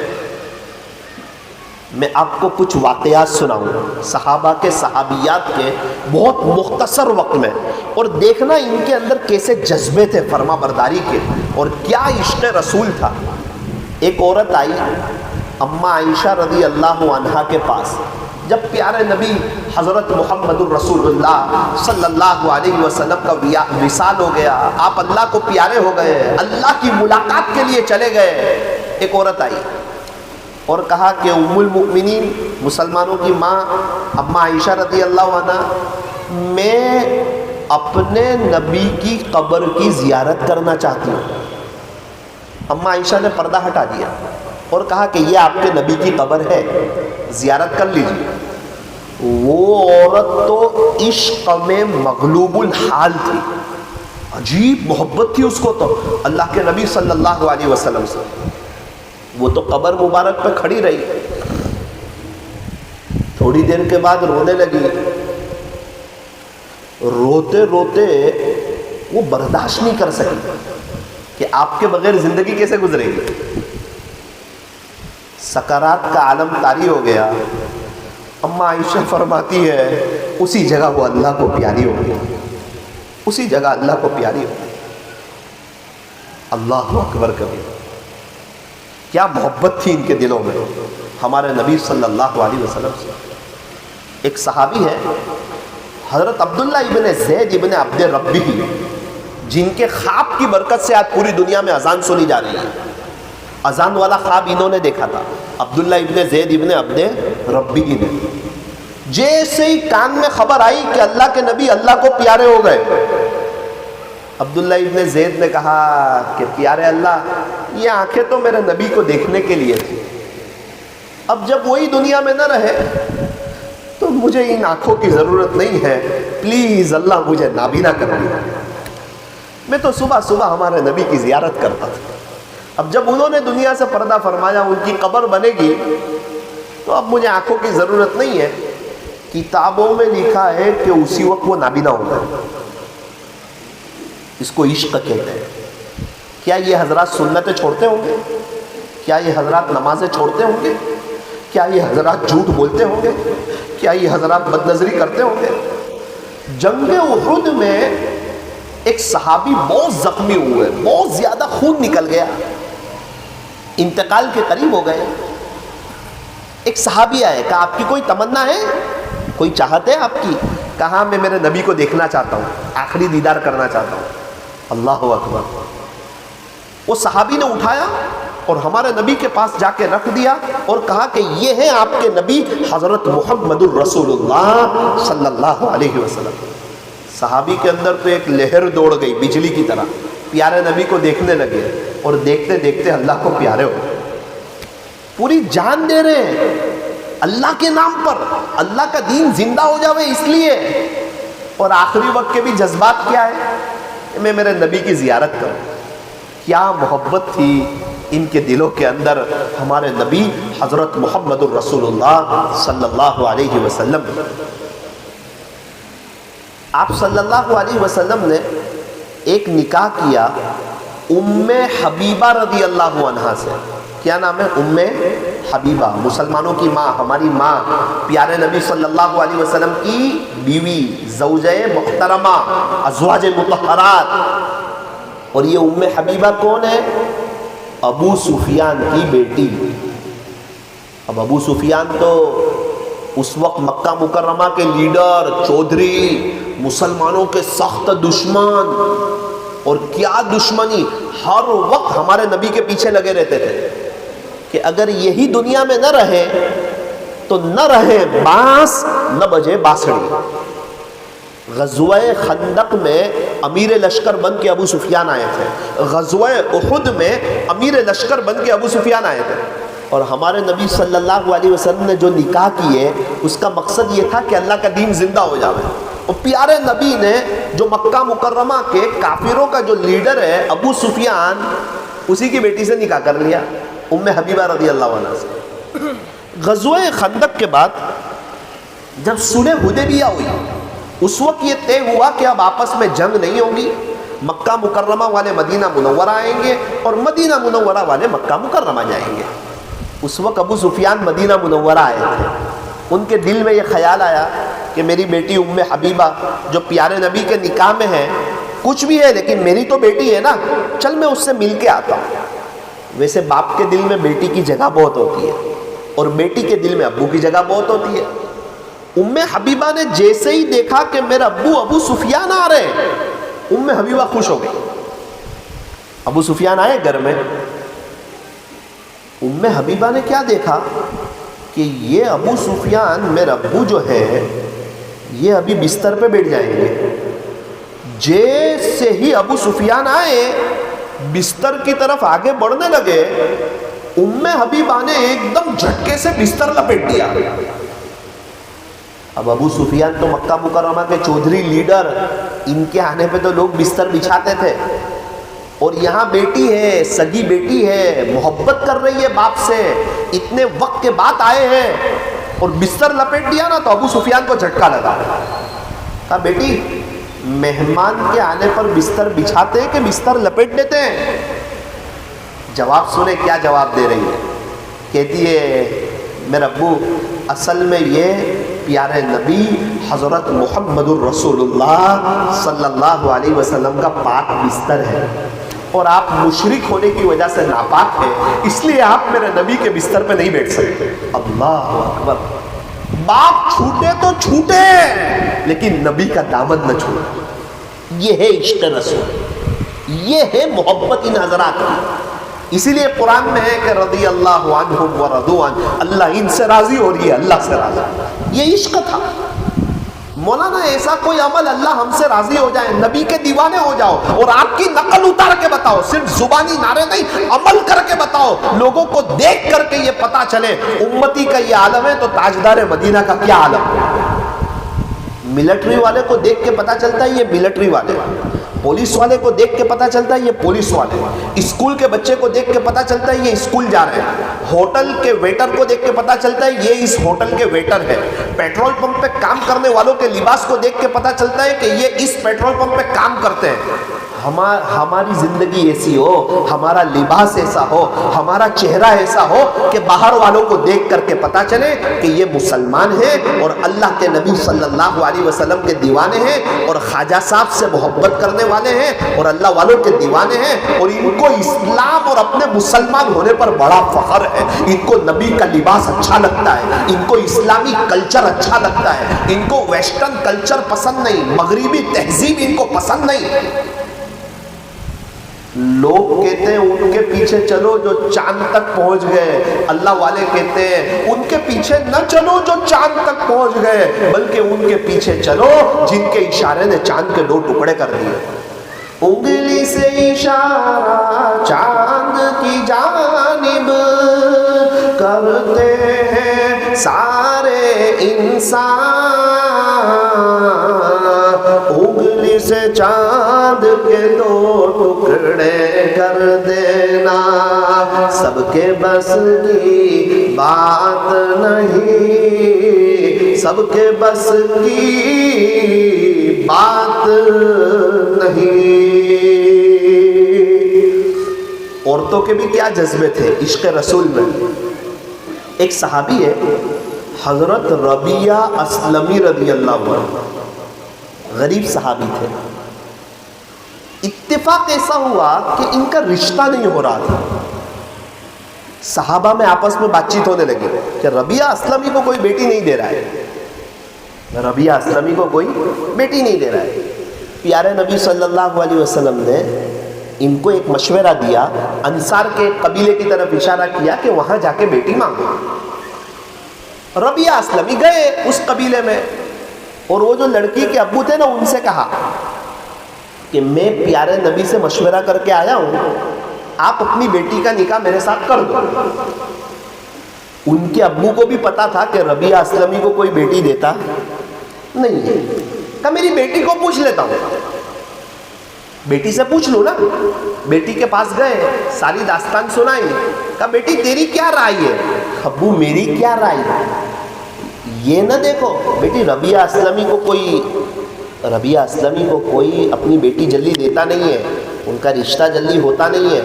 میں آپ کو کچھ واقعات سناؤں صحابہ کے، صحابیات کے، بہت مختصر وقت میں، اور دیکھنا ان کے اندر کیسے جذبے تھے فرما برداری کے، اور کیا عشق رسول تھا. ایک عورت آئی اماں عائشہ رضی اللہ عنہا کے پاس، جب پیارے نبی حضرت محمد الرسول اللہ صلی اللہ علیہ وسلم کا وصال ہو گیا، آپ اللہ کو پیارے ہو گئے، اللہ کی ملاقات کے لیے چلے گئے. ایک عورت آئی اور کہا کہ ام المؤمنین، مسلمانوں کی ماں اماں عائشہ رضی اللہ عنہ، میں اپنے نبی کی قبر کی زیارت کرنا چاہتی ہوں. اماں عائشہ نے پردہ ہٹا دیا اور کہا کہ یہ آپ کے نبی کی قبر ہے، زیارت کر لیجیے. وہ عورت تو عشق میں مغلوب الحال تھی، عجیب محبت تھی اس کو تو اللہ کے نبی صلی اللہ علیہ وسلم سے. وہ تو قبر مبارک پہ کھڑی رہی، تھوڑی دیر کے بعد رونے لگی. روتے روتے وہ برداشت نہیں کر سکی کہ آپ کے بغیر زندگی کیسے گزرے گی. سکرات کا عالم طاری ہو گیا. اماں عائشہ فرماتی ہے اسی جگہ وہ اللہ کو پیاری ہو گئی، اسی جگہ اللہ کو پیاری ہو گئی. اللہ اکبر کبیر. کیا محبت تھی ان کے دلوں میں ہمارے نبی صلی اللہ علیہ وسلم سے. ایک صحابی ہے حضرت عبداللہ ابن زید ابن عبد ربی، جن کے خواب کی برکت سے آج پوری دنیا میں اذان سنی جا رہی ہے. اذان والا خواب انہوں نے دیکھا تھا، عبداللہ ابن زید ابن عبد ربی نے. جیسے ہی کان میں خبر آئی کہ اللہ کے نبی اللہ کو پیارے ہو گئے، عبداللہ ابن زید نے کہا کہ پیارے اللہ، یہ آنکھیں تو میرے نبی کو دیکھنے کے لیے تھی، اب جب وہی دنیا میں نہ رہے تو مجھے ان آنکھوں کی ضرورت نہیں ہے، پلیز اللہ مجھے نابینا کر دیا. میں تو صبح صبح ہمارے نبی کی زیارت کرتا تھا، اب جب انہوں نے دنیا سے پردہ فرمایا، ان کی قبر بنے گی تو اب مجھے آنکھوں کی ضرورت نہیں ہے. کتابوں میں لکھا ہے کہ اسی وقت وہ نابینا ہو گئے. اس کو عشق کہتے ہیں. کیا یہ حضرات سنتیں چھوڑتے ہوں گے؟ کیا یہ حضرات نمازیں چھوڑتے ہوں گے؟ کیا یہ حضرات جھوٹ بولتے ہوں گے؟ کیا یہ حضرات بد نظری کرتے ہوں گے؟ جنگ احد میں ایک صحابی بہت زخمی ہوئے، بہت زیادہ خون نکل گیا، انتقال کے قریب ہو گئے. ایک صحابی آئے، کہا آپ کی کوئی تمنا ہے، کوئی چاہت ہے آپ کی؟ کہا میں میرے نبی کو دیکھنا چاہتا ہوں، آخری دیدار کرنا چاہتا ہوں. اللہ اکبر. وہ صحابی نے اٹھایا اور ہمارے نبی کے پاس جا کے رکھ دیا اور کہا کہ یہ ہیں آپ کے نبی حضرت محمد الرسول اللہ صلی اللہ علیہ وسلم. صحابی کے اندر تو ایک لہر دوڑ گئی بجلی کی طرح، پیارے نبی کو دیکھنے لگے اور دیکھتے دیکھتے اللہ کو پیارے ہو گئے. پوری جان دے رہے ہیں اللہ کے نام پر، اللہ کا دین زندہ ہو جاوے اس لیے. اور آخری وقت کے بھی جذبات کیا ہے؟ میں میرے نبی کی زیارت کروں. کیا محبت تھی ان کے دلوں کے اندر ہمارے نبی حضرت محمد الرسول اللہ صلی اللہ علیہ وسلم. آپ صلی اللہ علیہ وسلم نے ایک نکاح کیا ام حبیبہ رضی اللہ عنہا سے. کیا نام ہے؟ ام حبیبہ، مسلمانوں کی ماں، ہماری ماں، پیارے نبی صلی اللہ علیہ وسلم کی بیوی، زوجہ محترمہ، ازواج مطہرات. اور یہ ام حبیبہ کون ہے؟ ابو سفیان کی بیٹی. اب ابو سفیان تو اس وقت مکہ مکرمہ کے لیڈر، چودھری، مسلمانوں کے سخت دشمن. اور کیا دشمنی، ہر وقت ہمارے نبی کے پیچھے لگے رہتے تھے کہ اگر یہی دنیا میں نہ رہے تو نہ رہے بانس نہ بجے باسڑی۔ غزوہ خندق میں امیر لشکر بن کے ابو سفیان آئے تھے، غزوہ احد میں امیر لشکر بن کے ابو سفیان آئے تھے، اور ہمارے نبی صلی اللہ علیہ وسلم نے جو نکاح کیے اس کا مقصد یہ تھا کہ اللہ کا دین زندہ ہو جائے۔ اور پیارے نبی نے جو مکہ مکرمہ کے کافروں کا جو لیڈر ہے ابو سفیان، اسی کی بیٹی سے نکاح کر لیا، ام حبیبہ رضی اللہ عنہ سے۔ غزوہ خندق کے بعد جب صلح حدیبیہ ہوئی، اس وقت یہ طے ہوا کہ اب آپس میں جنگ نہیں ہوگی، مکہ مکرمہ والے مدینہ منورہ آئیں گے اور مدینہ منورہ والے مکہ مکرمہ جائیں گے۔ اس وقت ابو سفیان مدینہ منورہ آئے تھے، ان کے دل میں یہ خیال آیا کہ میری بیٹی ام حبیبہ جو پیارے نبی کے نکاح میں ہے، کچھ بھی ہے لیکن میری تو بیٹی ہے نا، چل میں اس سے مل کے آتا ہوں۔ ویسے باپ کے دل میں بیٹی کی جگہ بہت ہوتی ہے اور بیٹی کے دل میں ابو کی جگہ بہت ہوتی ہے۔ ام حبیبہ نے جیسے ہی دیکھا کہ میرا ابو سفیان آ رہے ہیں، ام حبیبہ خوش ہو گئی۔ ابو سفیان آئے گھر میں، ام حبیبہ نے کیا دیکھا کہ یہ ابو سفیان میرا ابو جو ہے یہ ابھی بستر پہ بیٹھ جائیں گے۔ جیسے ہی ابو سفیان آئے بستر کی طرف آگے بڑھنے لگے، ام حبیبہ نے ایک دم جھٹکے سے بستر لپیٹ دیا۔ اب ابو سفیان تو مکہ مکرمہ کے چودھری لیڈر، ان کے آنے پہ تو لوگ بستر بچھاتے تھے، اور یہاں بیٹی ہے، سگی بیٹی ہے، محبت کر رہی ہے باپ سے، اتنے وقت کے بعد آئے ہیں اور بستر لپیٹ دیا نا، تو ابو سفیان کو جھٹکا لگا۔ کہا بیٹی مہمان کے آنے پر بستر بچھاتے ہیں کہ بستر لپیٹ دیتے ہیں؟ جواب سنیں کیا جواب دے رہی ہے۔ کہتی ہے میرا ابو اصل میں یہ پیارے نبی حضرت محمد الرسول اللہ صلی اللہ علیہ وسلم کا پاک بستر ہے، اور آپ مشرک ہونے کی وجہ سے ناپاک ہیں، اس لیے آپ میرے نبی کے بستر پہ نہیں بیٹھ سکتے۔ اللہ اکبر! باپ چھوٹے تو چھوٹے لیکن نبی کا دامن نہ چھوٹے۔ یہ ہے عشق رسول، یہ ہے محبت ان حضرات کی۔ اسی لیے قرآن میں ہے کہ رضی اللہ عنہم ورضوا عنہ، اللہ ان سے راضی ہو رہی ہے، اللہ سے راضی۔ یہ عشق تھا۔ مولانا ایسا کوئی عمل اللہ ہم سے راضی ہو جائے، نبی کے دیوانے ہو جاؤ اور آپ کی نقل اتار کے بتاؤ، صرف زبانی نعرے نہیں، عمل کر کے بتاؤ، لوگوں کو دیکھ کر کے یہ پتا چلے امتی کا یہ عالم ہے تو تاجدار مدینہ کا کیا عالم ہے۔ ملٹری والے کو دیکھ کے پتا چلتا ہے یہ ملٹری والے، پولیس والے کو دیکھ کے پتا چلتا ہے یہ پولیس والے، اسکول کے بچے کو دیکھ کے پتا چلتا ہے یہ اسکول جا رہے ہیں، ہوٹل کے ویٹر کو دیکھ کے پتا چلتا ہے یہ اس ہوٹل کے ویٹر ہے، پیٹرول پمپ پہ کام کرنے والوں کے لباس کو دیکھ کے پتا چلتا ہے کہ یہ اس پیٹرول پمپ پہ کام کرتے ہیں۔ ہماری زندگی ایسی ہو، ہمارا لباس ایسا ہو، ہمارا چہرہ ایسا ہو کہ باہر والوں کو دیکھ کر کے پتا چلے کہ یہ مسلمان ہیں اور اللہ کے نبی صلی اللہ علیہ وسلم کے دیوانے ہیں اور خواجہ صاحب سے محبت کرنے والے ہیں اور اللہ والوں کے دیوانے ہیں، اور ان کو اسلام اور اپنے مسلمان ہونے پر بڑا فخر ہے، ان کو نبی کا لباس اچھا لگتا ہے، ان کو اسلامی کلچر اچھا لگتا ہے، ان کو ویسٹرن کلچر پسند نہیں، مغربی تہذیب ان کو پسند نہیں۔ لوگ کہتے ہیں ان کے پیچھے چلو جو چاند تک پہنچ گئے، اللہ والے کہتے ہیں ان کے پیچھے نہ چلو جو چاند تک پہنچ گئے، بلکہ ان کے پیچھے چلو جن کے اشارے نے چاند کے 2 ٹکڑے کر دیے۔ انگلی سے اشارہ چاند کی جانب کرتے ہیں سارے انسان، انگلی سے چاند کے 2 ٹکڑے کر دینا سب کے بس کی بات نہیں، سب کے بس کی بات نہیں۔ عورتوں کے بھی کیا جذبے تھے عشق رسول میں۔ ایک صحابی ہے حضرت ربیعہ اسلمی رضی اللہ عنہ، غریب صحابی تھے۔ اتفاق ایسا ہوا کہ ان کا رشتہ نہیں ہو رہا تھا، صحابہ میں آپس میں بات چیت ہونے لگی کہ ربیعہ اسلمی کو کوئی بیٹی نہیں دے رہا ہے، ربیعہ اسلمی کو کوئی بیٹی نہیں دے رہا ہے۔ پیارے نبی صلی اللہ علیہ وسلم نے ان کو ایک مشورہ دیا، انصار کے قبیلے کی طرف اشارہ کیا کہ وہاں جا کے بیٹی مانگو۔ ربیہ اسلمی گئے اس قبیلے میں، اور وہ جو لڑکی کے ابو تھے نا ان سے کہا کہ میں پیارے نبی سے مشورہ کر کے آیا ہوں، آپ اپنی بیٹی کا نکاح میرے ساتھ کر دو۔ ان کے ابو کو بھی پتا تھا کہ ربیہ اسلمی کو کوئی بیٹی دیتا نہیں ہے، کہا میری بیٹی کو پوچھ لیتا ہوں، بیٹی سے پوچھ لوں نا۔ بیٹی کے پاس گئے، ساری داستان سنائی، کہا بیٹی تیری کیا رائے ہے؟ ابو میری کیا رائے ہے؟ یہ نہ دیکھو بیٹی ربیہ اسلمی کو کوئی اپنی بیٹی جلدی دیتا نہیں ہے، ان کا رشتہ جلدی ہوتا نہیں ہے،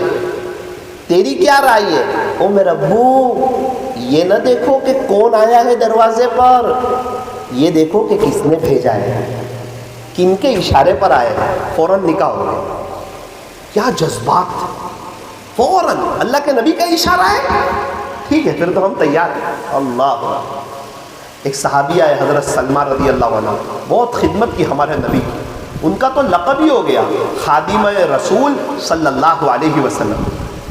تیری کیا رائے ہے؟ او میرے ابو یہ نہ دیکھو کہ کون آیا ہے دروازے پر، یہ دیکھو کہ کس نے بھیجا ہے، کن کے اشارے پر آئے ہیں، فوراً نکاح ہو گیا۔ کیا جذبات، فوراً اللہ کے نبی کا اشارہ ہے، ٹھیک ہے پھر تو ہم تیار ہیں۔ اللہ، ایک صحابی آئے حضرت سلمہ رضی اللہ عنہ، بہت خدمت کی ہمارے نبی کی، ان کا تو لقب ہی ہو گیا خادمہ رسول صلی اللہ علیہ وسلم۔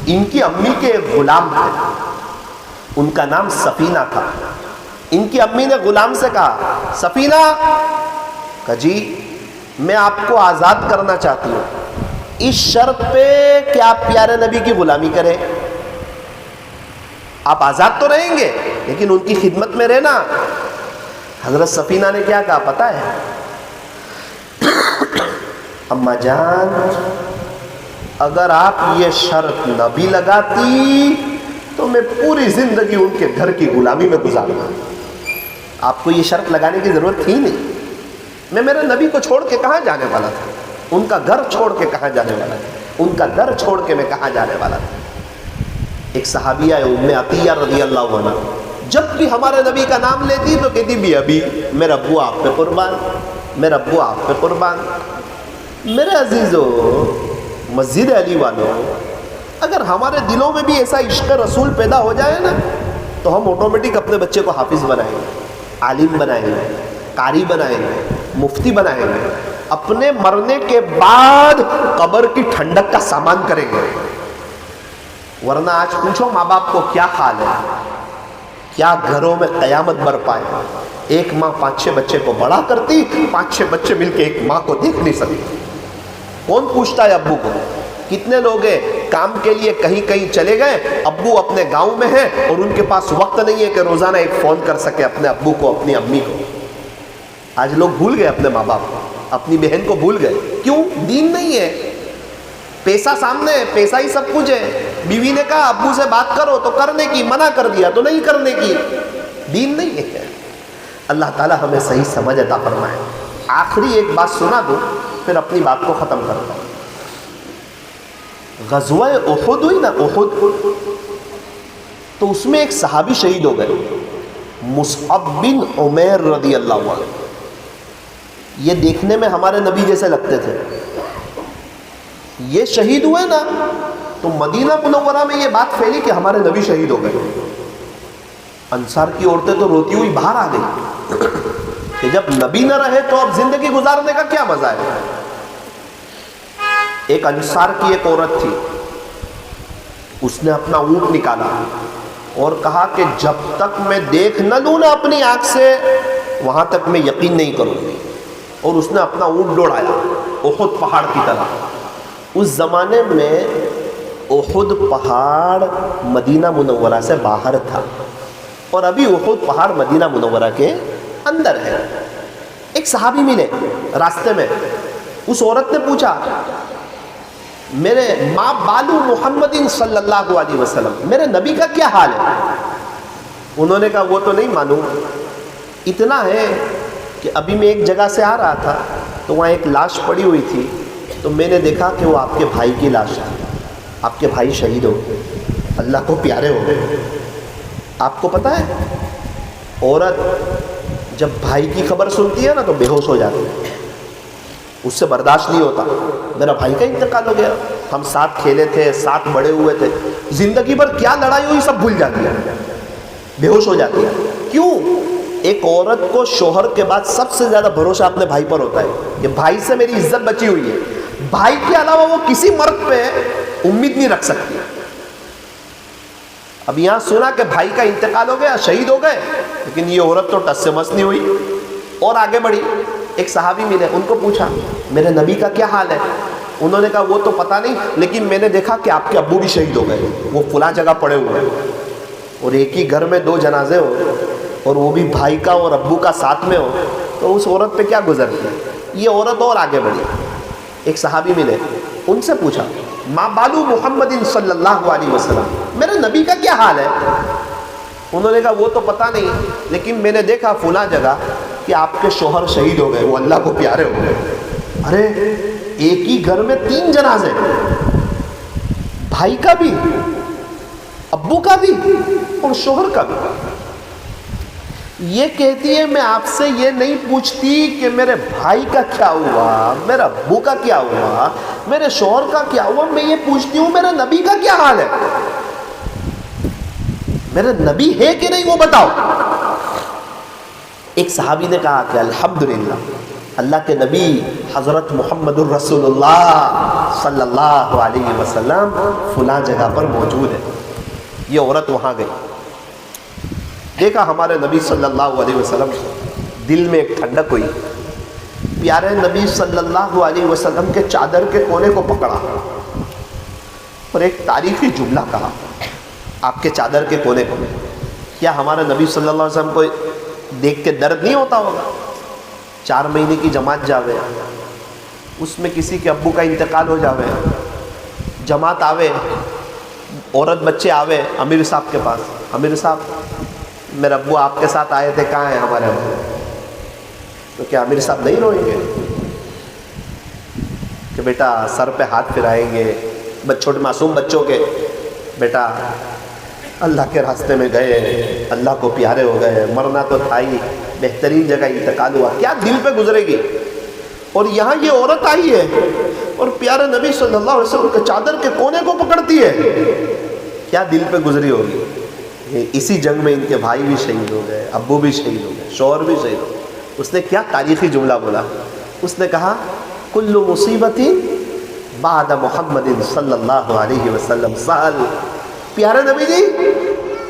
ان کی امی کے غلام تھے، ان کا نام سفینہ تھا۔ ان کی امی نے غلام سے کہا سفینہ، کہا جی میں آپ کو آزاد کرنا چاہتی ہوں، اس شرط پہ کہ آپ پیارے نبی کی غلامی کریں، آپ آزاد تو رہیں گے لیکن ان کی خدمت میں رہنا۔ حضرت سفینہ نے کیا کہا پتہ ہے؟ اماں جان اگر آپ یہ شرط نہ بھی لگاتی تو میں پوری زندگی ان کے گھر کی غلامی میں گزاروں۔ آپ کو یہ شرط لگانے کی ضرورت تھی نہیں، میں میرے نبی کو چھوڑ کے کہاں جانے والا تھا، ان کا گھر چھوڑ کے کہاں جانے والا تھا، ان کا در چھوڑ کے میں کہاں جانے والا تھا۔ ایک صحابیہ ہے ام عطیہ رضی اللہ عنہ، جب بھی ہمارے نبی کا نام لیتی تو کہتی بھی ابھی میرا ابو آپ پہ قربان، میرا ابو آپ پہ قربان۔ میرے عزیزو، مسجد علی والوں، اگر ہمارے دلوں میں بھی ایسا عشق رسول پیدا ہو جائے نا تو ہم آٹومیٹک اپنے بچے کو حافظ بنائیں گے، عالم بنائیں گے، قاری بنائیں گے، مفتی بنائیں گے، اپنے مرنے کے بعد قبر کی ٹھنڈک کا سامان کریں گے۔ ورنہ آج پوچھو ماں باپ کو کیا حال ہے، کیا گھروں میں قیامت برپا ہے۔ ایک ماں 5-6 بچے کو بڑا کرتی، 5-6 بچے مل کے ایک ماں کو دیکھ نہیں سکتی۔ کون پوچھتا ہے ابو کو؟ کتنے لوگ ہیں کام کے لیے کہیں کہیں چلے گئے، ابو اپنے گاؤں میں ہیں اور ان کے پاس وقت نہیں ہے کہ روزانہ ایک فون کر سکے اپنے ابو کو، اپنی امی کو۔ آج لوگ بھول گئے اپنے ماں باپ کو، اپنی بہن کو بھول گئے۔ کیوں؟ دین نہیں ہے، پیسہ سامنے ہے، پیسہ ہی سب کچھ ہے۔ بیوی نے کہا ابو سے بات کرو تو کرنے کی، منع کر دیا تو نہیں کرنے کی، دین نہیں ہے۔ اللہ تعالی ہمیں صحیح سمجھ عطا فرمائے۔ آخری ایک بات سنا دو پھر اپنی بات کو ختم کرتا ہوں۔ غزوہ احد ہوئی نا، احد، تو اس میں ایک صحابی شہید ہو گئے، مصعب بن عمیر رضی اللہ عنہ۔ یہ دیکھنے میں ہمارے نبی جیسے لگتے تھے۔ یہ شہید ہوئے نا تو مدینہ منورہ میں یہ بات پھیلی کہ ہمارے نبی شہید ہو گئے۔ انصار کی عورتیں تو روتی ہوئی باہر آ گئی کہ جب نبی نہ رہے تو اب زندگی گزارنے کا کیا مزہ ہے۔ ایک انصار کی ایک عورت تھی، اس نے اپنا اونٹ نکالا اور کہا کہ جب تک میں دیکھ نہ لوں نا اپنی آنکھ سے وہاں تک میں یقین نہیں کروں گی، اور اس نے اپنا اونٹ دوڑایا احد پہاڑ کی طرح۔ اس زمانے میں احد پہاڑ مدینہ منورہ سے باہر تھا اور ابھی احد پہاڑ مدینہ منورہ کے اندر ہے۔ ایک صحابی ملے راستے میں، اس عورت نے پوچھا میرے ماں بالو محمد صلی اللہ علیہ وسلم، میرے نبی کا کیا حال ہے؟ انہوں نے کہا وہ تو نہیں معلوم، اتنا ہے کہ ابھی میں ایک جگہ سے آ رہا تھا تو وہاں ایک لاش پڑی ہوئی تھی، تو میں نے دیکھا کہ وہ آپ کے بھائی کی لاش ہے، آپ کے بھائی شہید ہو گئے، اللہ کو پیارے ہو گئے۔ آپ کو پتہ ہے عورت جب بھائی کی خبر سنتی ہے نا تو بے ہوش ہو جاتی ہے، اس سے برداشت نہیں ہوتا، میرا بھائی کا انتقال ہو گیا، ہم ساتھ کھیلے تھے، ساتھ بڑے ہوئے تھے، زندگی بھر کیا لڑائی ہوئی سب بھول جاتی ہے، بے ہوش ہو جاتی ہے۔ کیوں؟ ایک عورت کو شوہر کے بعد سب سے زیادہ بھروسہ اپنے بھائی پر ہوتا ہے کہ بھائی سے میری عزت بچی ہوئی ہے، بھائی کے علاوہ وہ کسی مرد پہ امید نہیں رکھ سکتی۔ اب یہاں سنا کہ بھائی کا انتقال ہو گیا، شہید ہو گئے، لیکن یہ عورت تو ٹس سے مس نہیں ہوئی اور آگے بڑھی۔ ایک صحابی ملے، ان کو پوچھا میرے نبی کا کیا حال ہے؟ انہوں نے کہا وہ تو پتہ نہیں، لیکن میں نے دیکھا کہ آپ کے ابو بھی شہید ہو گئے، وہ فلاں جگہ پڑے ہوئے ہیں۔ اور ایک ہی گھر میں 2 جنازے ہو اور وہ بھی بھائی کا اور ابو کا ساتھ میں ہو، تو اس عورت پہ کیا گزرتی ہے؟ یہ عورت اور آگے بڑھی۔ ایک صحابی ملے، ان سے پوچھا ما بالو محمد صلی اللہ علیہ وسلم، میرے نبی کا کیا حال ہے؟ انہوں نے کہا وہ تو پتہ نہیں، لیکن میں نے دیکھا فلاں جگہ کہ آپ کے شوہر شہید ہو گئے، وہ اللہ کو پیارے ہو گئے۔ ارے ایک ہی گھر میں 3 جنازے، بھائی کا بھی، ابو کا بھی اور شوہر کا بھی۔ یہ کہتی ہے میں آپ سے یہ نہیں پوچھتی کہ میرے بھائی کا کیا ہوا، میرے ابو کا کیا ہوا، میرے شوہر کا کیا ہوا، میں یہ پوچھتی ہوں میرے نبی کا کیا حال ہے، میرے نبی ہے کہ نہیں وہ بتاؤ۔ ایک صحابی نے کہا کہ الحمدللہ اللہ کے نبی حضرت محمد الرسول اللہ صلی اللہ علیہ وسلم فلاں جگہ پر موجود ہے۔ یہ عورت وہاں گئی، دیکھا ہمارے نبی صلی اللہ علیہ وسلم، دل میں ایک ٹھنڈک ہوئی۔ پیارے نبی صلی اللہ علیہ وسلم کے چادر کے کونے کو پکڑا اور ایک تاریخی جملہ کہا آپ کے چادر کے کونے کو۔ کیا ہمارے نبی صلی اللہ علیہ وسلم کو دیکھ کے درد نہیں ہوتا ہوگا؟ 4 مہینے کی جماعت جاوے، اس میں کسی کے ابو کا انتقال ہو جاوے، جماعت آوے، عورت بچے آوے امیر صاحب کے پاس، امیر صاحب میرے ابو آپ کے ساتھ آئے تھے، کہاں ہیں ہمارے ابو؟ تو کیا امیر صاحب نہیں روئیں گے کہ بیٹا سر پہ ہاتھ پھرائیں گے؟ چھوٹے معصوم بچوں کے، بیٹا اللہ کے راستے میں گئے، اللہ کو پیارے ہو گئے، مرنا تو تھا ہی، بہترین جگہ انتقال ہوا، کیا دل پہ گزرے گی؟ اور یہاں یہ عورت آئی ہے اور پیارے نبی صلی اللہ علیہ وسلم کے چادر کے کونے کو پکڑتی ہے، کیا دل پہ گزری ہوگی؟ اسی جنگ میں ان کے بھائی بھی شہید ہو گئے، ابو بھی شہید ہو گئے، شوہر بھی شہید ہو گئے۔ اس نے کیا تاریخی جملہ بولا؟ اس نے کہا کل مصیبت بعد محمد صلی اللہ علیہ وسلم سہل۔ پیارے نبی جی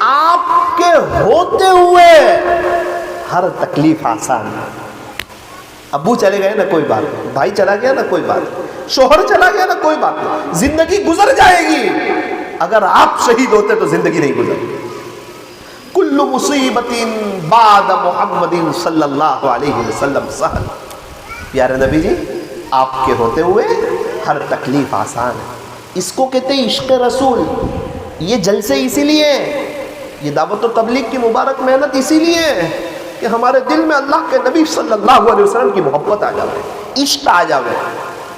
آپ کے ہوتے ہوئے ہر تکلیف آسان ہے۔ ابو چلے گئے نا کوئی بات نہیں، بھائی چلا گیا نا کوئی بات نہیں، شوہر چلا گیا نا کوئی بات نہیں، زندگی گزر جائے گی، اگر آپ شہید ہوتے تو زندگی نہیں گزرتی۔ کل مصیبت بعد محمد صلی اللہ علیہ وسلم سہل۔ پیارے نبی جی آپ کے ہوتے ہوئے ہر تکلیف آسان ہے۔ اس کو کہتے ہیں عشق رسول۔ یہ جلسے اسی لیے، یہ دعوت و تبلیغ کی مبارک محنت اسی لیے کہ ہمارے دل میں اللہ کے نبی صلی اللہ علیہ وسلم کی محبت آ جاوے، عشق آ جاوے،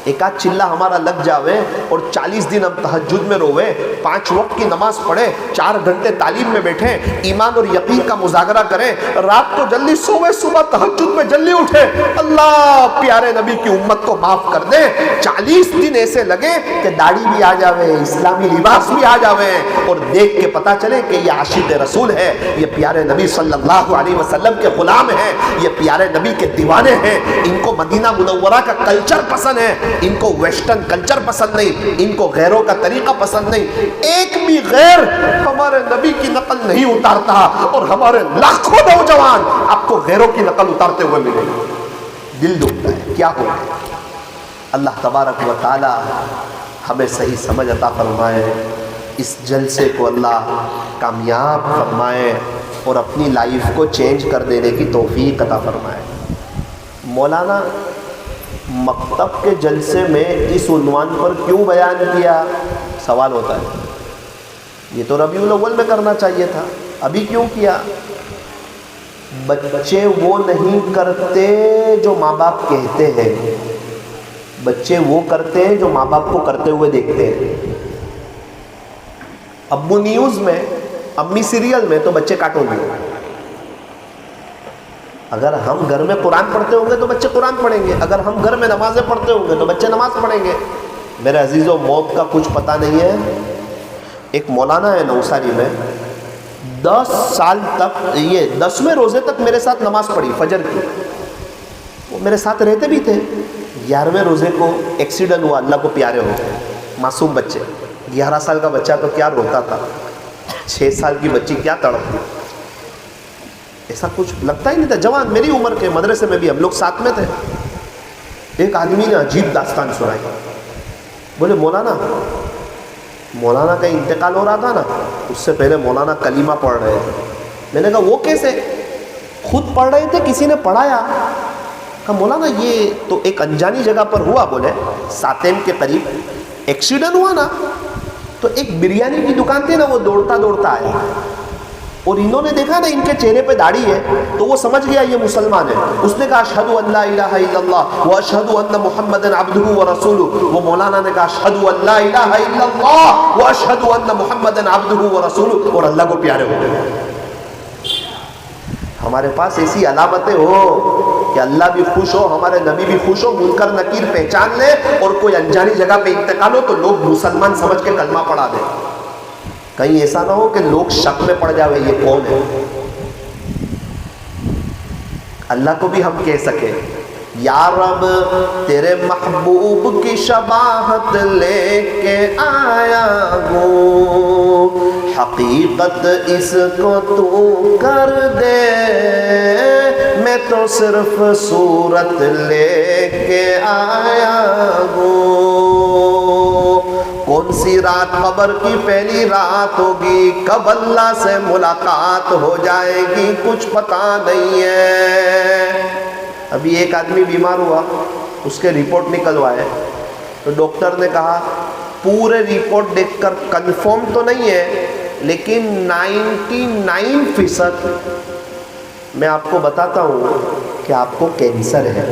ایک آدھ چلہ ہمارا لگ جاوے اور 40 دن ہم تہجد میں روے، 5 وقت کی نماز پڑھیں، 4 گھنٹے تعلیم میں بیٹھیں، ایمان اور یقین کا مذاکرہ کریں، رات کو جلدی سوئے، صبح تہجد میں جلدی اٹھے، اللہ پیارے نبی کی امت کو معاف کر دے۔ 40 دن ایسے لگے کہ داڑھی بھی آ جاوے، اسلامی لباس بھی آ جاوے اور دیکھ کے پتا چلے کہ یہ عاشق رسول ہے، یہ پیارے نبی صلی اللہ علیہ وسلم کے غلام ہیں، یہ پیارے نبی کے دیوانے ہیں، ان کو مدینہ منورہ کا کلچر پسند ہے، ان کو ویسٹرن کلچر پسند نہیں، ان کو غیروں کا طریقہ پسند نہیں۔ ایک بھی غیر ہمارے نبی کی نقل نہیں اتارتا اور ہمارے لاکھوں نوجوان آپ کو غیروں کی نقل اتارتے ہوئے ملیں گے، دل دکھتا ہے۔ کیا ہو؟ اللہ تبارک و تعالی ہمیں صحیح سمجھ عطا فرمائے، اس جلسے کو اللہ کامیاب فرمائے اور اپنی لائف کو چینج کر دینے کی توفیق عطا فرمائے۔ مولانا مکتب کے جلسے میں اس عنوان پر کیوں بیان کیا؟ سوال ہوتا ہے، یہ تو ربیع الاول میں کرنا چاہیے تھا، ابھی کیوں کیا؟ بچے وہ نہیں کرتے جو ماں باپ کہتے ہیں، بچے وہ کرتے ہیں جو ماں باپ کو کرتے ہوئے دیکھتے ہیں۔ ابو نیوز میں، امی سیریل میں تو بچے کارٹون میں۔ اگر ہم گھر میں قرآن پڑھتے ہوں گے تو بچے قرآن پڑھیں گے، اگر ہم گھر میں نمازیں پڑھتے ہوں گے تو بچے نماز پڑھیں گے۔ میرے عزیزوں موت کا کچھ پتہ نہیں ہے۔ ایک مولانا ہے نوساری میں، 10 سال تک، یہ 10ویں روزے تک میرے ساتھ نماز پڑھی فجر کی، وہ میرے ساتھ رہتے بھی تھے۔ 11ویں روزے کو ایکسیڈنٹ ہوا، اللہ کو پیارے ہو گئے، معصوم بچے، 11 سال کا بچہ تو کیا روتا تھا، 6 سال کی بچی کیا تڑپتی، ایسا کچھ لگتا ہی نہیں تھا. جوان میری عمر کے، مدرسے میں بھی ہم لوگ ساتھ میں تھے. ایک آدمی نے عجیب داستان سنائی. بولے مولانا کا انتقال ہو رہا تھا نا، اس سے پہلے مولانا کلمہ پڑھ رہے تھے. میں نے کہا وہ کیسے؟ خود پڑھ رہے تھے، کسی نے پڑھایا. کہا مولانا یہ تو ایک انجانی جگہ پر ہوا. بولے ساتیم کے قریب ایکسیڈنٹ ہوا نا، تو ایک بریانی کی دکان تھی نا، وہ دوڑتا دوڑتا آیا اور انہوں نے دیکھا نا ان کے چہرے پہ داڑھی ہے، تو وہ سمجھ گیا یہ مسلمان ہے. اس نے کہا اشہد ان لا الہ الا اللہ واشہد ان محمدا عبدہ ورسولہ. وہ مولانا نے کہا اشہد ان لا الہ الا اللہ واشہد ان محمدا عبدہ ورسولہ، اور اللہ کو پیارے ہو گئے. ہمارے پاس ایسی علامتیں ہو کہ اللہ بھی خوش ہو، ہمارے نبی بھی خوش ہو، منکر نکیر پہچان لے، اور کوئی انجانی جگہ پہ انتقال ہو تو لوگ مسلمان سمجھ کے کلمہ پڑھا دیں. کہیں ایسا نہ ہو کہ لوگ شک میں پڑ جاوے یہ کون ہے. اللہ کو بھی ہم کہہ سکے یا رب تیرے محبوب کی شباہت لے کے آیا ہوں، حقیقت اس کو تو کر دے، میں تو صرف صورت لے کے آیا ہوں. کون سی رات قبر کی پہلی رات ہوگی، کب اللہ سے ملاقات ہو جائے گی کچھ پتہ نہیں ہے. ابھی ایک آدمی بیمار ہوا، اس کے رپورٹ نکلوائے تو ڈاکٹر نے کہا پورے رپورٹ دیکھ کر کنفرم تو نہیں ہے، لیکن 99% میں آپ کو بتاتا ہوں کہ آپ کو کینسر ہے.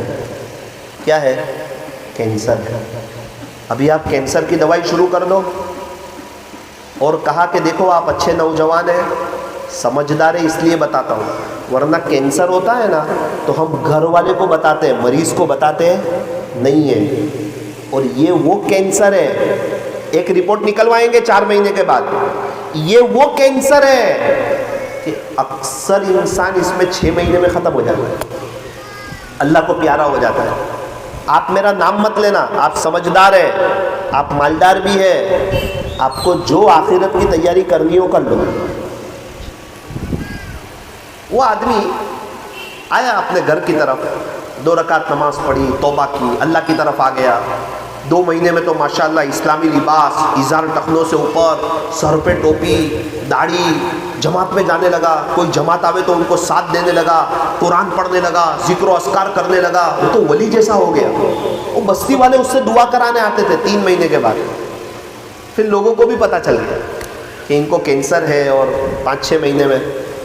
کیا ہے؟ کینسر ہے. ابھی آپ کینسر کی دوائی شروع کر دو. اور کہا کہ دیکھو آپ اچھے نوجوان ہیں، سمجھدار ہے، اس لیے بتاتا ہوں، ورنہ کینسر ہوتا ہے نا تو ہم گھر والے کو بتاتے ہیں، مریض کو بتاتے ہیں نہیں ہے. اور یہ وہ کینسر ہے، ایک رپورٹ نکلوائیں گے 4 مہینے کے بعد. یہ وہ کینسر ہے کہ اکثر انسان اس میں 6 مہینے میں ختم ہو جاتا ہے، اللہ کو پیارا ہو جاتا ہے. آپ میرا نام مت لینا، آپ سمجھدار ہیں، آپ مالدار بھی ہے، آپ کو جو آخرت کی تیاری کرنی ہو کر لو. وہ آدمی آیا اپنے گھر کی طرف، 2 رکعت نماز پڑھی، توبہ کی، اللہ کی طرف آ گیا. 2 مہینے میں تو ماشاءاللہ اسلامی لباس، ازار ٹخنوں سے اوپر، سر پہ ٹوپی، داڑھی، جماعت میں جانے لگا. کوئی جماعت آوے تو ان کو ساتھ دینے لگا، قرآن پڑھنے لگا، ذکر و اذکار کرنے لگا. وہ تو ولی جیسا ہو گیا. وہ بستی والے اس سے دعا کرانے آتے تھے 3 مہینے کے بعد. پھر لوگوں کو بھی پتہ چل گیا کہ ان کو کینسر ہے، اور 5-6 مہینے میں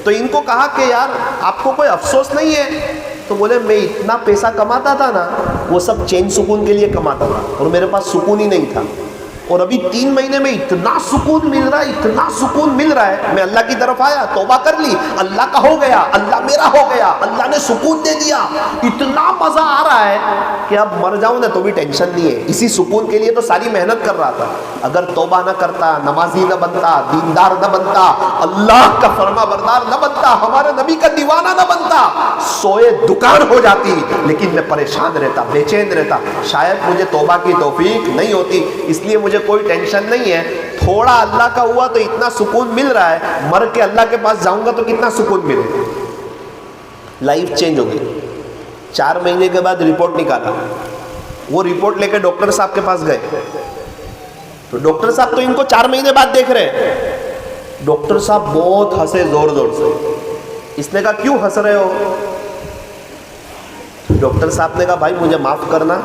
تو ان کو کہا کہ یار آپ کو کوئی افسوس نہیں ہے؟ تو بولے میں اتنا پیسہ کماتا تھا نا، وہ سب چین سکون کے لیے کماتا تھا، اور میرے پاس سکون ہی نہیں تھا. اور ابھی 3 مہینے میں اتنا سکون مل رہا ہے، اتنا سکون مل رہا ہے. میں اللہ کی طرف آیا، توبہ کر لی، اللہ کا ہو گیا، اللہ میرا ہو گیا، اللہ نے سکون دے دیا. اتنا مزہ آ رہا ہے کہ اب مر جاؤں نا تو بھی ٹینشن نہیں ہے. اسی سکون کے لیے تو ساری محنت کر رہا تھا. اگر توبہ نہ کرتا، نمازی نہ بنتا، دیندار نہ بنتا، اللہ کا فرما بردار نہ بنتا، ہمارے نبی کا دیوانہ نہ بنتا، سوئے دکان ہو جاتی. لیکن میں پریشان رہتا، بے چین رہتا. شاید مجھے توبہ کی توفیق نہیں ہوتی، اس لیے مجھے کوئی ٹینشن نہیں ہے. تھوڑا اللہ کا ہوا تو اتنا سکون مل رہا ہے، مر کے اللہ کے پاس جاؤں گا تو کتنا سکون ملے. لائف چینج ہو گئی. 4 مہینے کے بعد رپورٹ نکالا. وہ رپورٹ لے کے ڈاکٹر صاحب کے پاس گئے تو ڈاکٹر صاحب تو ان کو 4 مہینے بعد دیکھ رہے. ڈاکٹر صاحب بہت ہنسے زور زور سے. اس نے کہا کیوں ہنس رہے ہو؟ ڈاکٹر صاحب نے کہا بھائی مجھے معاف کرنا،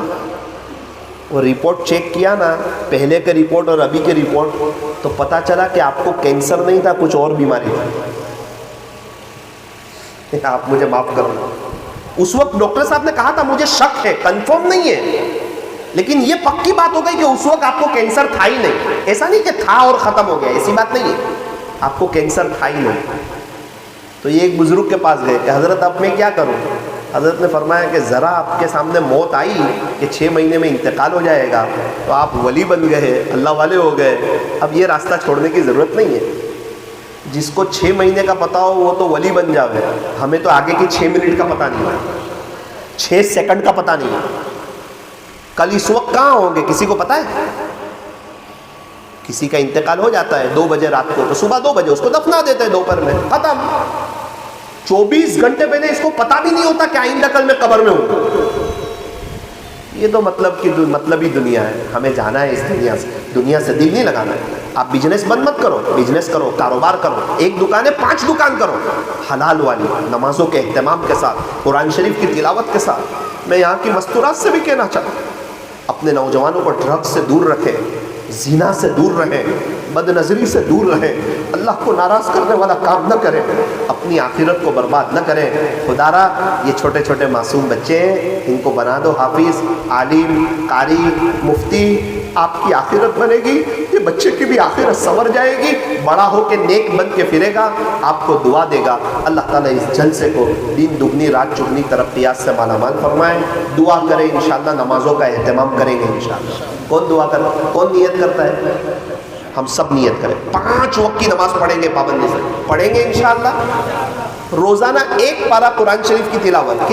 وہ رپورٹ چیک کیا نا، پہلے کے رپورٹ اور ابھی کے رپورٹ، تو پتہ چلا کہ آپ کو کینسر نہیں تھا، کچھ اور بیماری تھی. آپ مجھے معاف کرنا. اس وقت ڈاکٹر صاحب نے کہا تھا مجھے شک ہے، کنفرم نہیں ہے، لیکن یہ پکی بات ہو گئی کہ اس وقت آپ کو کینسر تھا ہی نہیں. ایسا نہیں کہ تھا اور ختم ہو گیا، ایسی بات نہیں ہے، آپ کو کینسر تھا ہی نہیں. تو یہ ایک بزرگ کے پاس گئے کہ حضرت اب میں کیا کروں؟ حضرت نے فرمایا کہ ذرا آپ کے سامنے موت آئی کہ 6 مہینے میں انتقال ہو جائے گا تو آپ ولی بن گئے، اللہ والے ہو گئے. اب یہ راستہ چھوڑنے کی ضرورت نہیں ہے. جس کو 6 مہینے کا پتہ ہو وہ تو ولی بن جاوے. ہمیں تو آگے کی 6 منٹ کا پتہ نہیں ہے، 6 سیکنڈ کا پتہ نہیں ہے. کل اس وقت کہاں ہوں گے کسی کو پتہ ہے؟ کسی کا انتقال ہو جاتا ہے 2 بجے رات کو، تو صبح 2 بجے اس کو دفنا دیتے ہیں دوپہر میں، ختم۔ 24 گھنٹے پہلے اس کو پتہ بھی نہیں ہوتا کہ آئندہ کل میں قبر میں ہوں۔ یہ تو مطلبی دنیا ہے، ہمیں جانا ہے اس دنیا سے دل نہیں لگانا ہے۔ آپ بزنس بند مت کرو، بزنس کرو، کاروبار کرو، 1 دکان ہے 5 دکان کرو، حلال والی، نمازوں کے اہتمام کے ساتھ، قرآن شریف کی تلاوت کے ساتھ۔ میں یہاں کی مستورات سے بھی کہنا چاہتا ہوں، اپنے نوجوانوں کو ڈرگ سے دور رکھیں، زنا سے دور رہیں، بد نظری سے دور رہیں، اللہ کو ناراض کرنے والا کام نہ کریں، اپنی آخرت کو برباد نہ کریں۔ خدا را یہ چھوٹے چھوٹے معصوم بچے ہیں، ان کو بنا دو حافظ، عالم، قاری، مفتی، آپ کی آخرت بنے گی، یہ بچے کی بھی آخرت سنور جائے گی، بڑا ہو کے نیک بن کے پھرے گا، آپ کو دعا دے گا۔ اللہ تعالیٰ اس جلسے کو دین دگنی رات چگنی ترقیات سے مالا مال فرمائے۔ دعا کریں، انشاءاللہ نمازوں کا اہتمام کریں گے انشاءاللہ۔ کون دعا کرتا ہے؟ کون نیت کرتا ہے؟ ہم سب نیت کریں، 5 وقت کی نماز پڑھیں گے، پابندی سے پڑھیں گے انشاءاللہ۔ روزانہ 1 پارہ قرآن شریف کی تلاوت،